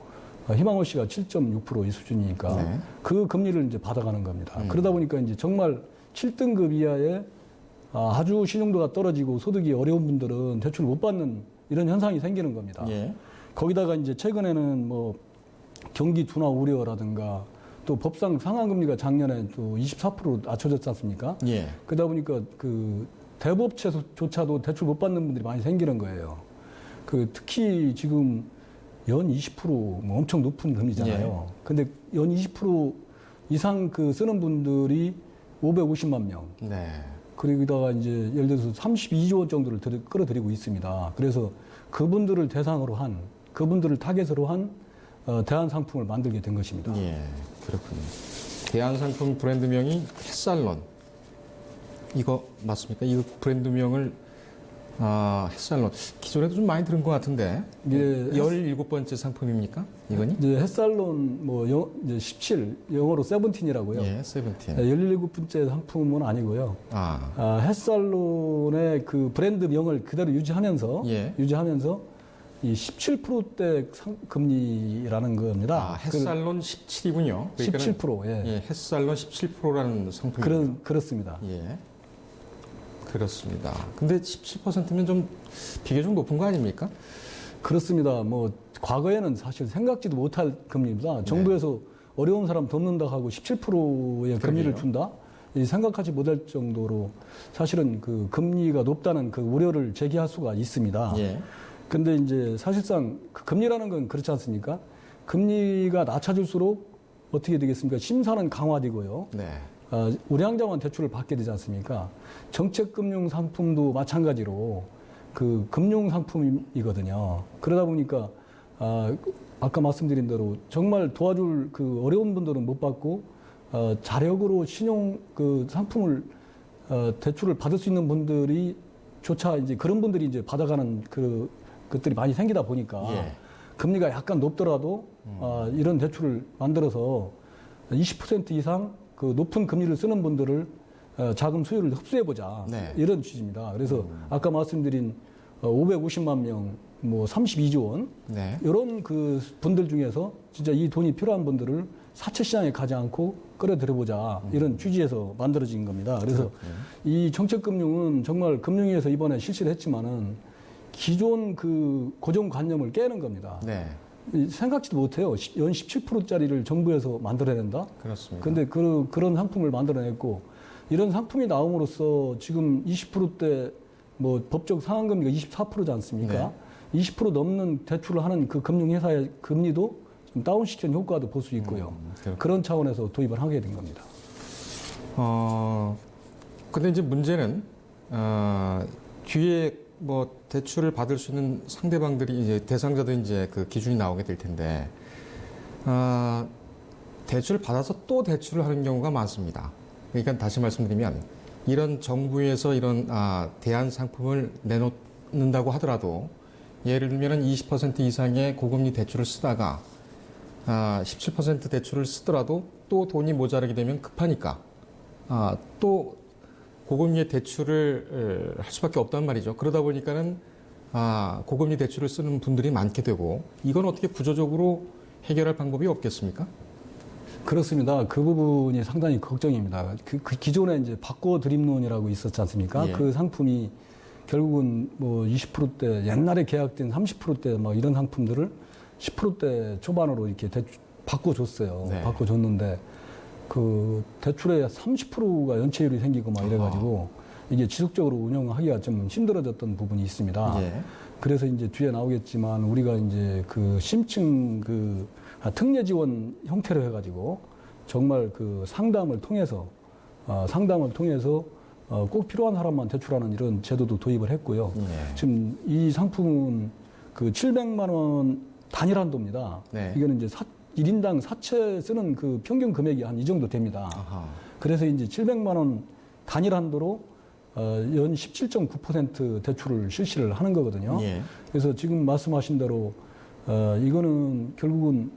희망호씨가 7.6% 이 수준이니까 네. 그 금리를 이제 받아가는 겁니다. 그러다 보니까 이제 정말 7등급 이하의 아주 신용도가 떨어지고 소득이 어려운 분들은 대출을 못 받는 이런 현상이 생기는 겁니다. 예. 거기다가 이제 최근에는 경기 둔화 우려라든가 또 법상 상한금리가 작년에 또 24% 낮춰졌지 않습니까? 예. 그러다 보니까 대부업체조차도 대출 못 받는 분들이 많이 생기는 거예요. 특히 지금 연 20% 엄청 높은 금리잖아요. 근데 연 20% 이상 쓰는 분들이 550만 명. 네. 그러다가 이제 예를 들어서 32조 원 정도를 끌어들이고 있습니다. 그래서 그분들을 타겟으로 한 대안 상품을 만들게 된 것입니다. 예, 그렇군요. 대안 상품 브랜드명이 햇살론. 이거 맞습니까? 이 브랜드명을 햇살론. 기존에도 좀 많이 들은 것 같은데. 이게 17번째 상품입니까? 이거니? 이제 햇살론 이제 17, 영어로 17이라고요. 예, 17. 17번째 상품은 아니고요. 햇살론의 그 브랜드 명을 그대로 유지하면서 이 17%대 금리라는 겁니다. 햇살론 17이군요. 17%. 예, 햇살론 17%라는 상품입니다. 그렇습니다. 예. 그렇습니다. 근데 17%면 좀 비교적 높은 거 아닙니까? 그렇습니다. 뭐 과거에는 사실 생각지도 못할 금리입니다. 정부에서 어려운 사람 돕는다 하고 17%의 금리를 준다? 생각하지 못할 정도로 사실은 그 금리가 높다는 그 우려를 제기할 수가 있습니다. 근데 이제 사실상 그 금리라는 건 그렇지 않습니까? 금리가 낮아질수록 어떻게 되겠습니까? 심사는 강화되고요. 우량자만 대출을 받게 되지 않습니까? 정책금융 상품도 마찬가지로 그 금융 상품이거든요. 그러다 보니까 아까 말씀드린 대로 정말 도와줄 그 어려운 분들은 못 받고 자력으로 신용 그 상품을 대출을 받을 수 있는 분들이 조차 이제 그런 분들이 이제 받아가는 것들이 많이 생기다 보니까 금리가 약간 높더라도 이런 대출을 만들어서 20% 이상 그 높은 금리를 쓰는 분들을 자금 수요를 흡수해보자. 이런 취지입니다. 그래서 아까 말씀드린 550만 명, 뭐 32조 원, 이런 그 분들 중에서 진짜 이 돈이 필요한 분들을 사채 시장에 가지 않고 끌어들여보자. 이런 취지에서 만들어진 겁니다. 그래서 이 정책금융은 정말 금융위에서 이번에 실시를 했지만은 기존 그 고정관념을 깨는 겁니다. 생각지도 못해요. 연 17%짜리를 정부에서 만들어낸다? 그렇습니다. 근데 그런 상품을 만들어냈고, 이런 상품이 나옴으로써 지금 20%대 뭐 법적 상한금리가 24%지 않습니까? 20% 넘는 대출을 하는 그 금융회사의 금리도 좀 다운시키는 효과도 볼 수 있고요. 그런 차원에서 도입을 하게 된 겁니다. 근데 이제 문제는, 뒤에 뭐 대출을 받을 수 있는 상대방들이 이제 대상자들이 이제 그 기준이 나오게 될 텐데, 대출을 받아서 또 대출을 하는 경우가 많습니다. 그러니까 다시 말씀드리면, 이런 정부에서 이런 대안 상품을 내놓는다고 하더라도, 예를 들면 20% 이상의 고금리 대출을 쓰다가 17% 대출을 쓰더라도 또 돈이 모자라게 되면 급하니까 또 고금리의 대출을 할 수밖에 없단 말이죠. 그러다 보니까는 고금리 대출을 쓰는 분들이 많게 되고, 이건 어떻게 구조적으로 해결할 방법이 없겠습니까? 그렇습니다. 그 부분이 상당히 걱정입니다. 그 기존에 이제 바꿔 드림론이라고 있었지 않습니까? 그 상품이 결국은 뭐 20%대, 옛날에 계약된 30%대 막 이런 상품들을 10%대 초반으로 이렇게 바꿔줬어요. 바꿔줬는데 그 대출의 30%가 연체율이 생기고 막 이래가지고 이게 지속적으로 운영하기가 좀 힘들어졌던 부분이 있습니다. 그래서 이제 뒤에 나오겠지만 우리가 이제 그 심층 그 특례 지원 형태로 해가지고 정말 그 상담을 통해서 꼭 필요한 사람만 대출하는 이런 제도도 도입을 했고요. 지금 이 상품은 그 700만 원 단일 한도입니다. 이거는 이제 1인당 사채 쓰는 그 평균 금액이 한 이 정도 됩니다. 그래서 이제 700만 원 단일 한도로 연 17.9% 대출을 실시를 하는 거거든요. 그래서 지금 말씀하신 대로 이거는 결국은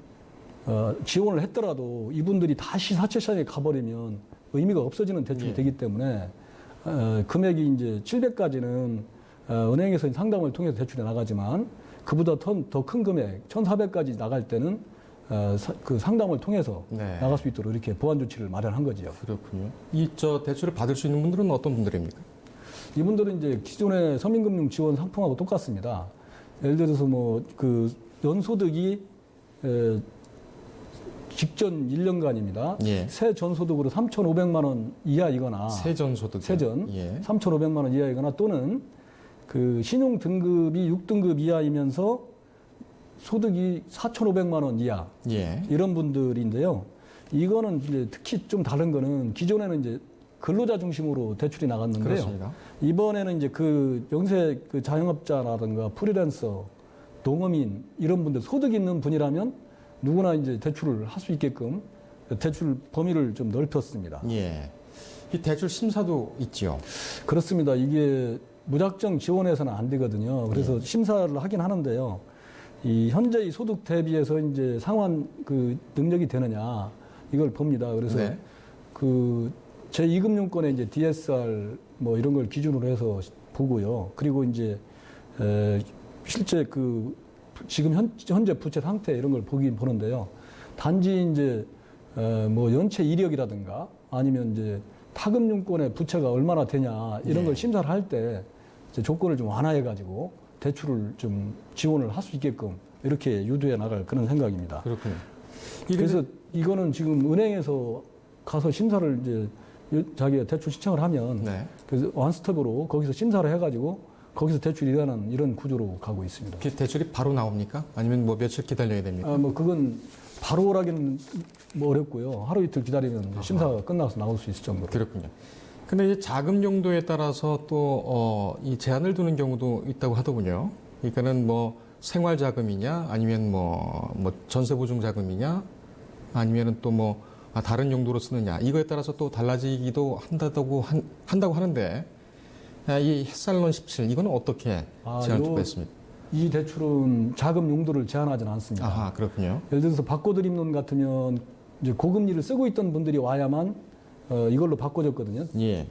지원을 했더라도 이분들이 다시 사채 시장에 가버리면 의미가 없어지는 대출이 되기 때문에 금액이 이제 700까지는 은행에서 상담을 통해서 대출이 나가지만 그보다 더 큰 금액 1,400까지 나갈 때는 그 상담을 통해서 나갈 수 있도록 이렇게 보완 조치를 마련한 거죠. 그렇군요. 대출을 받을 수 있는 분들은 어떤 분들입니까? 이분들은 이제 기존의 서민금융 지원 상품하고 똑같습니다. 예를 들어서 뭐 그 연소득이 직전 1년간입니다. 세 전소득으로 3,500만 원 이하이거나 세전 3,500만 원 이하이거나 또는 그 신용 등급이 6등급 이하이면서 소득이 4,500만 원 이하 이런 분들인데요. 이거는 이제 특히 좀 다른 거는 기존에는 이제 근로자 중심으로 대출이 나갔는데요. 그렇습니다. 이번에는 이제 그 영세 그 자영업자라든가 프리랜서, 농어민 이런 분들 소득 있는 분이라면 누구나 이제 대출을 할 수 있게끔 대출 범위를 좀 넓혔습니다. 이 대출 심사도 있죠. 그렇습니다. 이게 무작정 지원해서는 안 되거든요. 그래서 심사를 하긴 하는데요. 이 현재의 소득 대비해서 이제 상환 그 능력이 되느냐 이걸 봅니다. 그래서 네. 그 제2금융권의 이제 DSR 뭐 이런 걸 기준으로 해서 보고요. 그리고 이제 실제 그 지금 현재 부채 상태 이런 걸 보는데요. 단지 이제 뭐 연체 이력이라든가 아니면 이제 타금융권의 부채가 얼마나 되냐 이런 걸 심사를 할 때 조건을 좀 완화해 가지고 대출을 좀 지원을 할 수 있게끔 이렇게 유도해 나갈 그런 생각입니다. 그렇군요. 그래서 이거는 지금 은행에서 가서 심사를 이제 자기가 대출 신청을 하면 네. 그래서 원스톱으로 거기서 심사를 해가지고 거기서 대출이 일하는 이런 구조로 가고 있습니다. 대출이 바로 나옵니까? 아니면 뭐 며칠 기다려야 됩니까? 뭐 그건 바로 오라기는 뭐 어렵고요. 하루 이틀 기다리면 이제 심사가 끝나서 나올 수 있을 정도로. 그렇군요. 근데 이제 자금 용도에 따라서 또 이 제한을 두는 경우도 있다고 하더군요. 그러니까는 뭐 생활 자금이냐, 아니면 뭐 전세 보증 자금이냐, 아니면은 또 뭐 다른 용도로 쓰느냐 이거에 따라서 또 달라지기도 한다고 하는데 이 햇살론 17 이거는 어떻게 제한을 두고 있습니까? 이 대출은 자금 용도를 제한하지는 않습니다. 아하, 그렇군요. 예를 들어서 바꿔드림론 같으면 이제 고금리를 쓰고 있던 분들이 와야만 이걸로 바꿔줬거든요. 예.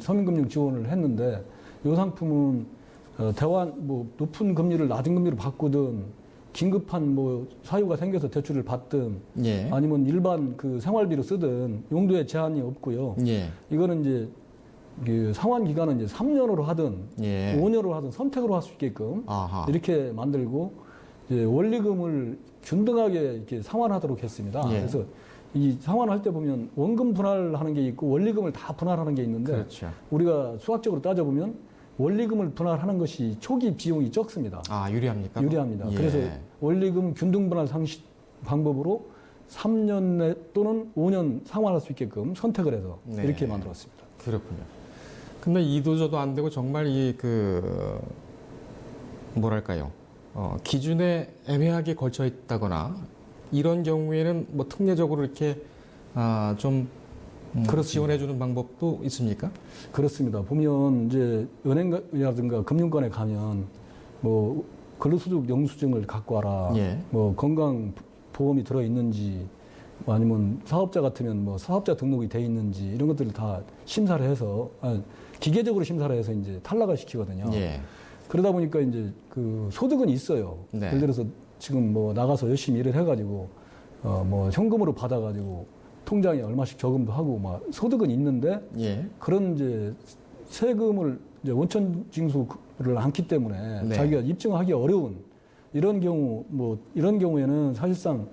서민금융 지원을 했는데 이 상품은 대환 뭐 높은 금리를 낮은 금리로 바꾸든 긴급한 뭐 사유가 생겨서 대출을 받든 예. 아니면 일반 그 생활비로 쓰든 용도에 제한이 없고요. 예. 이거는 이제 그 상환 기간은 이제 3년으로 하든 예. 5년으로 하든 선택으로 할 수 있게끔 아하. 이렇게 만들고 이제 원리금을 균등하게 이렇게 상환하도록 했습니다. 예. 그래서 이 상환할 때 보면 원금 분할하는 게 있고 원리금을 다 분할하는 게 있는데 그렇죠. 우리가 수학적으로 따져보면 원리금을 분할하는 것이 초기 비용이 적습니다. 아, 유리합니까? 유리합니다. 예. 그래서 원리금 균등 분할 상식 방법으로 3년 내 또는 5년 상환할 수 있게끔 선택을 해서 네. 이렇게 만들었습니다. 그렇군요. 근데 이도저도 안 되고 정말 뭐랄까요? 기준에 애매하게 걸쳐 있다거나 이런 경우에는 뭐 특례적으로 이렇게 좀 지원해주는 방법도 있습니까? 그렇습니다. 보면 이제 은행이라든가 금융권에 가면 뭐 근로소득 영수증을 갖고 와라, 예. 뭐 건강보험이 들어 있는지, 아니면 사업자 같으면 뭐 사업자 등록이 돼 있는지 이런 것들을 다 심사를 해서 기계적으로 심사를 해서 이제 탈락을 시키거든요. 예. 그러다 보니까 이제 그 소득은 있어요. 네. 예를 들어서 지금 뭐 나가서 열심히 일을 해가지고 뭐 현금으로 받아가지고 통장에 얼마씩 저금도 하고 막 소득은 있는데 예. 그런 이제 세금을 이제 원천 징수를 않기 때문에 네. 자기가 입증하기 어려운 이런 경우에는 사실상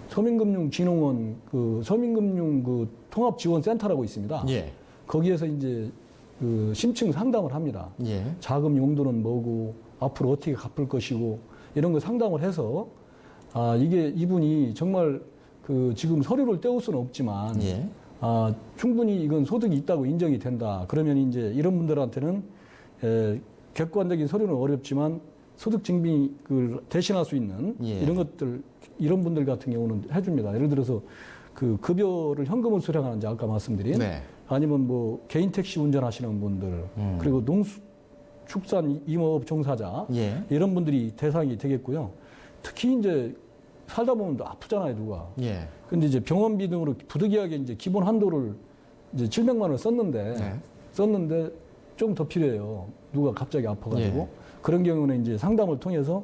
서민금융진흥원 서민금융 통합지원센터라고 있습니다. 예. 거기에서 이제 심층 상담을 합니다. 예. 자금 용도는 뭐고 앞으로 어떻게 갚을 것이고 이런 거 상담을 해서 이게 이분이 정말 지금 서류를 떼올 수는 없지만 예. 충분히 이건 소득이 있다고 인정이 된다. 그러면 이제 이런 분들한테는 객관적인 서류는 어렵지만 소득 증빙을 대신할 수 있는 예. 이런 분들 같은 경우는 해줍니다. 예를 들어서 급여를 현금으로 수령하는지 아까 말씀드린 네. 아니면 뭐 개인 택시 운전하시는 분들 그리고 농축산 임업 종사자 예. 이런 분들이 대상이 되겠고요. 특히 이제 살다 보면 또 아프잖아요, 누가. 예. 근데 이제 병원비 등으로 부득이하게 이제 기본 한도를 이제 700만 원을 썼는데 좀 더 필요해요. 누가 갑자기 아파가지고. 예. 그런 경우는 이제 상담을 통해서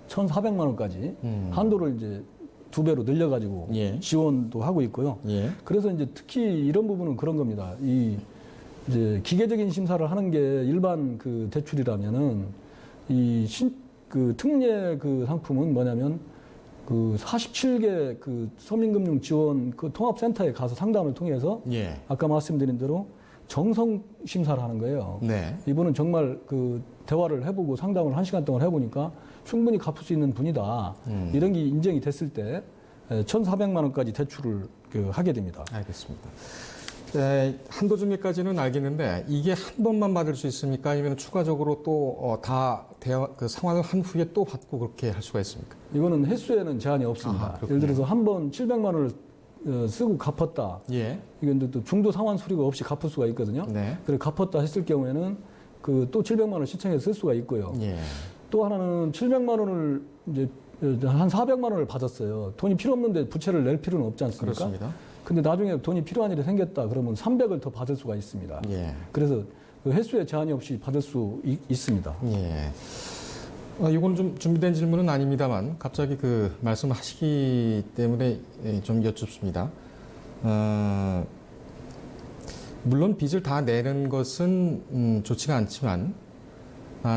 1,400만 원까지 한도를 이제 2배로 늘려가지고 예. 지원도 하고 있고요. 예. 그래서 이제 특히 이런 부분은 그런 겁니다. 이제 기계적인 심사를 하는 게 일반 대출이라면은 특례 상품은 뭐냐면 47개 서민금융 지원 통합센터에 가서 상담을 통해서 예. 아까 말씀드린 대로 정성 심사를 하는 거예요. 네. 이분은 정말 대화를 해보고 상담을 1시간 동안 해보니까 충분히 갚을 수 있는 분이다. 이런 게 인정이 됐을 때 1,400만 원까지 대출을 하게 됩니다. 알겠습니다. 한도 중에까지는 알겠는데 이게 한 번만 받을 수 있습니까? 아니면 추가적으로 또 상환을 한 후에 또 받고 그렇게 할 수가 있습니까? 이거는 횟수에는 제한이 없습니다. 아하, 예를 들어서 한 번 700만 원을 쓰고 갚았다. 예. 이건 또 중도 상환 수리가 없이 갚을 수가 있거든요. 네. 그래 갚았다 했을 경우에는 그 또 700만 원 신청해서 쓸 수가 있고요. 예. 또 하나는 700만 원을 이제 한 400만 원을 받았어요. 돈이 필요 없는데 부채를 낼 필요는 없지 않습니까? 그렇습니다. 근데 나중에 돈이 필요한 일이 생겼다 그러면 300을 더 받을 수가 있습니다. 예. 그래서 그 횟수에 제한이 없이 받을 수 있습니다. 예. 이건 좀 준비된 질문은 아닙니다만 갑자기 그 말씀하시기 때문에 좀 여쭙습니다. 물론 빚을 다 내는 것은 좋지가 않지만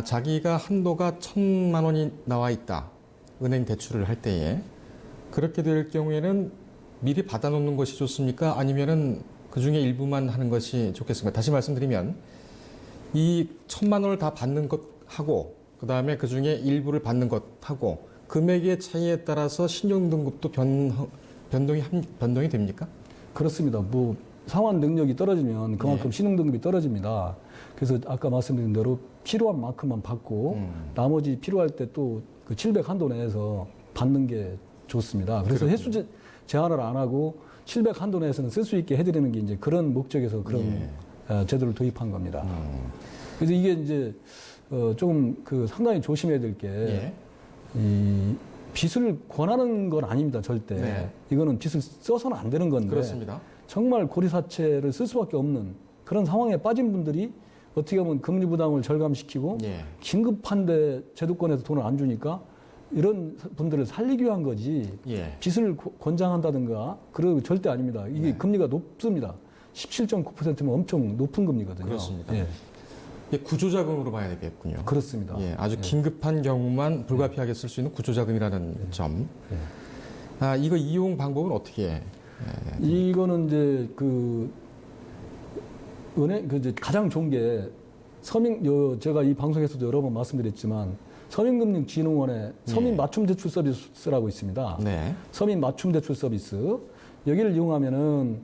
자기가 한도가 1,000만 원이 나와 있다. 은행 대출을 할 때에 그렇게 될 경우에는 미리 받아놓는 것이 좋습니까? 아니면은 그 중에 일부만 하는 것이 좋겠습니까? 다시 말씀드리면 이 1,000만 원을 다 받는 것하고 그 다음에 그 중에 일부를 받는 것하고 금액의 차이에 따라서 신용등급도 변동이 됩니까? 그렇습니다. 뭐 상환 능력이 떨어지면 그만큼 예. 신용등급이 떨어집니다. 그래서 아까 말씀드린 대로 필요한 만큼만 받고 나머지 필요할 때 또 그 700 한도 내에서 받는 게 좋습니다. 그래서 그렇군요. 횟수 제한을 안 하고 700 한도 내에서는 쓸 수 있게 해드리는 게 이제 그런 목적에서 그런 제도를 도입한 겁니다. 그래서 이게 이제 조금 그 상당히 조심해야 될 게 이 빚을 권하는 건 아닙니다, 절대. 네. 이거는 빚을 써서는 안 되는 건데 그렇습니다. 정말 고리사채를 쓸 수밖에 없는 그런 상황에 빠진 분들이 어떻게 보면 금리 부담을 절감시키고 예. 긴급한데 제도권에서 돈을 안 주니까 이런 분들을 살리기 위한 거지 예. 빚을 권장한다든가 그런 절대 아닙니다. 이게 금리가 높습니다. 17.9%면 엄청 높은 금리거든요. 그렇습니다. 예. 이게 구조자금으로 봐야 되겠군요. 그렇습니다. 예, 아주 긴급한 경우만 불가피하게 쓸 수 있는 구조자금이라는 점. 이거 이용 방법은 어떻게? 이거는 이제 그 은행 그 이제 가장 좋은 게 제가 이 방송에서도 여러 번 말씀드렸지만 서민금융진흥원의 서민 맞춤 대출 서비스라고 있습니다. 네. 서민 맞춤 대출 서비스 여기를 이용하면은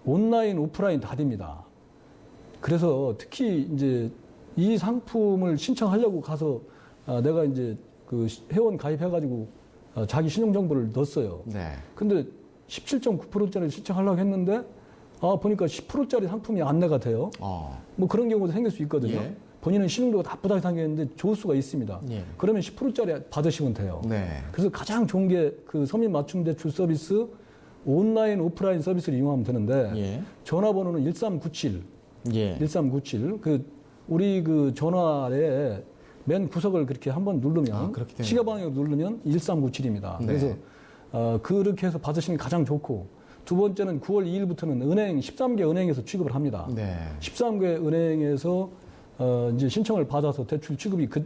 온라인 오프라인 다 됩니다. 그래서 특히 이제 이 상품을 신청하려고 가서 내가 이제 그 회원 가입해가지고 자기 신용 정보를 넣었어요. 네. 근데 17.9%짜리 신청하려고 했는데 보니까 10%짜리 상품이 안내가 돼요. 뭐 그런 경우도 생길 수 있거든요. 예. 본인은 신용도가 나쁘다고 생각했는데 좋을 수가 있습니다. 예. 그러면 10%짜리 받으시면 돼요. 네. 그래서 가장 좋은 게 그 서민 맞춤 대출 서비스 온라인 오프라인 서비스를 이용하면 되는데 예. 전화번호는 1397. 예. 1397. 그 우리 그 전화에 맨 구석을 그렇게 한번 누르면 그렇게 되는 시계 방향으로 누르면 1397입니다. 네. 그래서 그렇게 해서 받으시는 게 가장 좋고 두 번째는 9월 2일부터는 은행 13개 은행에서 취급을 합니다. 네. 13개 은행에서 이제 신청을 받아서 대출 취급이 그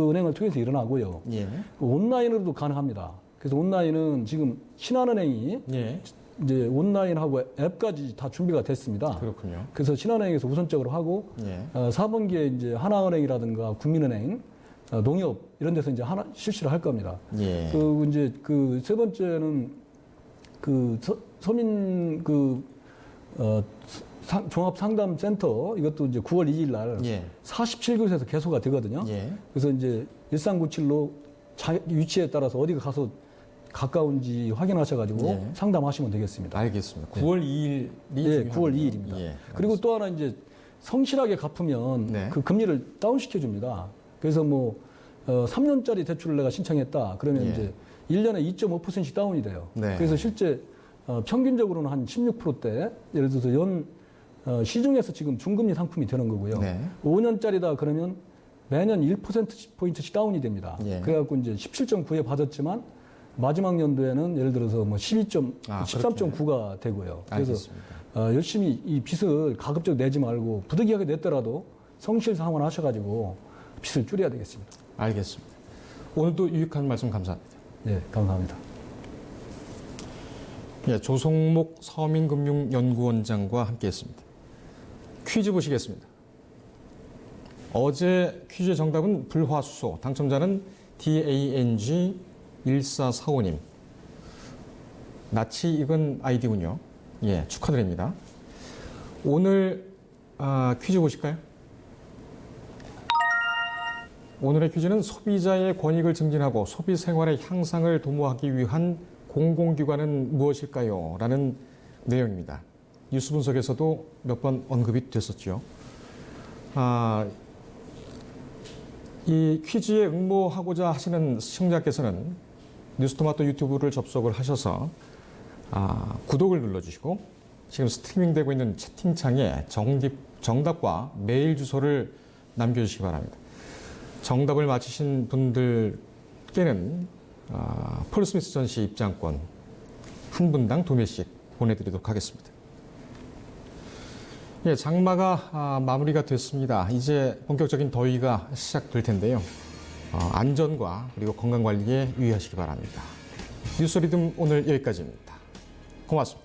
은행을 통해서 일어나고요. 예. 온라인으로도 가능합니다. 그래서 온라인은 지금 신한은행이 예. 이제 온라인하고 앱까지 다 준비가 됐습니다. 그렇군요. 그래서 신한은행에서 우선적으로 하고 예. 4분기에 이제 하나은행이라든가 국민은행, 농협 이런 데서 이제 실시를 할 겁니다. 예. 그리고 이제 그 세 번째는 그 서민 종합상담센터 이것도 이제 9월 2일 날 예. 47곳에서 개소가 되거든요. 예. 그래서 이제 1397로 위치에 따라서 어디가 가서 가까운지 확인하셔가지고 예. 상담하시면 되겠습니다. 알겠습니다. 9월 2일이 예, 9월 2일입니다. 예. 그리고 또 하나 이제 성실하게 갚으면 네. 그 금리를 다운시켜 줍니다. 그래서 뭐 3년짜리 대출을 내가 신청했다. 그러면 예. 이제 1년에 2.5%씩 다운이 돼요. 네. 그래서 실제 평균적으로는 한 16%대 예를 들어서 시중에서 지금 중금리 상품이 되는 거고요. 네. 5년짜리다 그러면 매년 1%포인트씩 다운이 됩니다. 예. 그래갖고 이제 17.9에 받았지만 마지막 연도에는 예를 들어서 뭐 13.9가 되고요. 그래서 열심히 이 빚을 가급적 내지 말고 부득이하게 냈더라도 성실 상환 하셔가지고 빚을 줄여야 되겠습니다. 알겠습니다. 오늘도 유익한 말씀 감사합니다. 네, 감사합니다. 예, 조성목 서민금융연구원장과 함께했습니다. 퀴즈 보시겠습니다. 어제 퀴즈의 정답은 불화수소, 당첨자는 DANG1445님. 낯이 익은 아이디군요. 예, 축하드립니다. 오늘 퀴즈 보실까요? 오늘의 퀴즈는 소비자의 권익을 증진하고 소비 생활의 향상을 도모하기 위한 공공기관은 무엇일까요? 라는 내용입니다. 뉴스 분석에서도 몇 번 언급이 됐었죠. 이 퀴즈에 응모하고자 하시는 시청자께서는 뉴스토마토 유튜브를 접속을 하셔서 구독을 눌러주시고 지금 스트리밍되고 있는 채팅창에 정답과 메일 주소를 남겨주시기 바랍니다. 정답을 맞히신 분들께는 폴 스미스 전시 입장권 한 분당 2매씩 보내드리도록 하겠습니다. 예, 장마가 마무리가 됐습니다. 이제 본격적인 더위가 시작될 텐데요. 안전과 그리고 건강 관리에 유의하시기 바랍니다. 뉴스 리듬 오늘 여기까지입니다. 고맙습니다.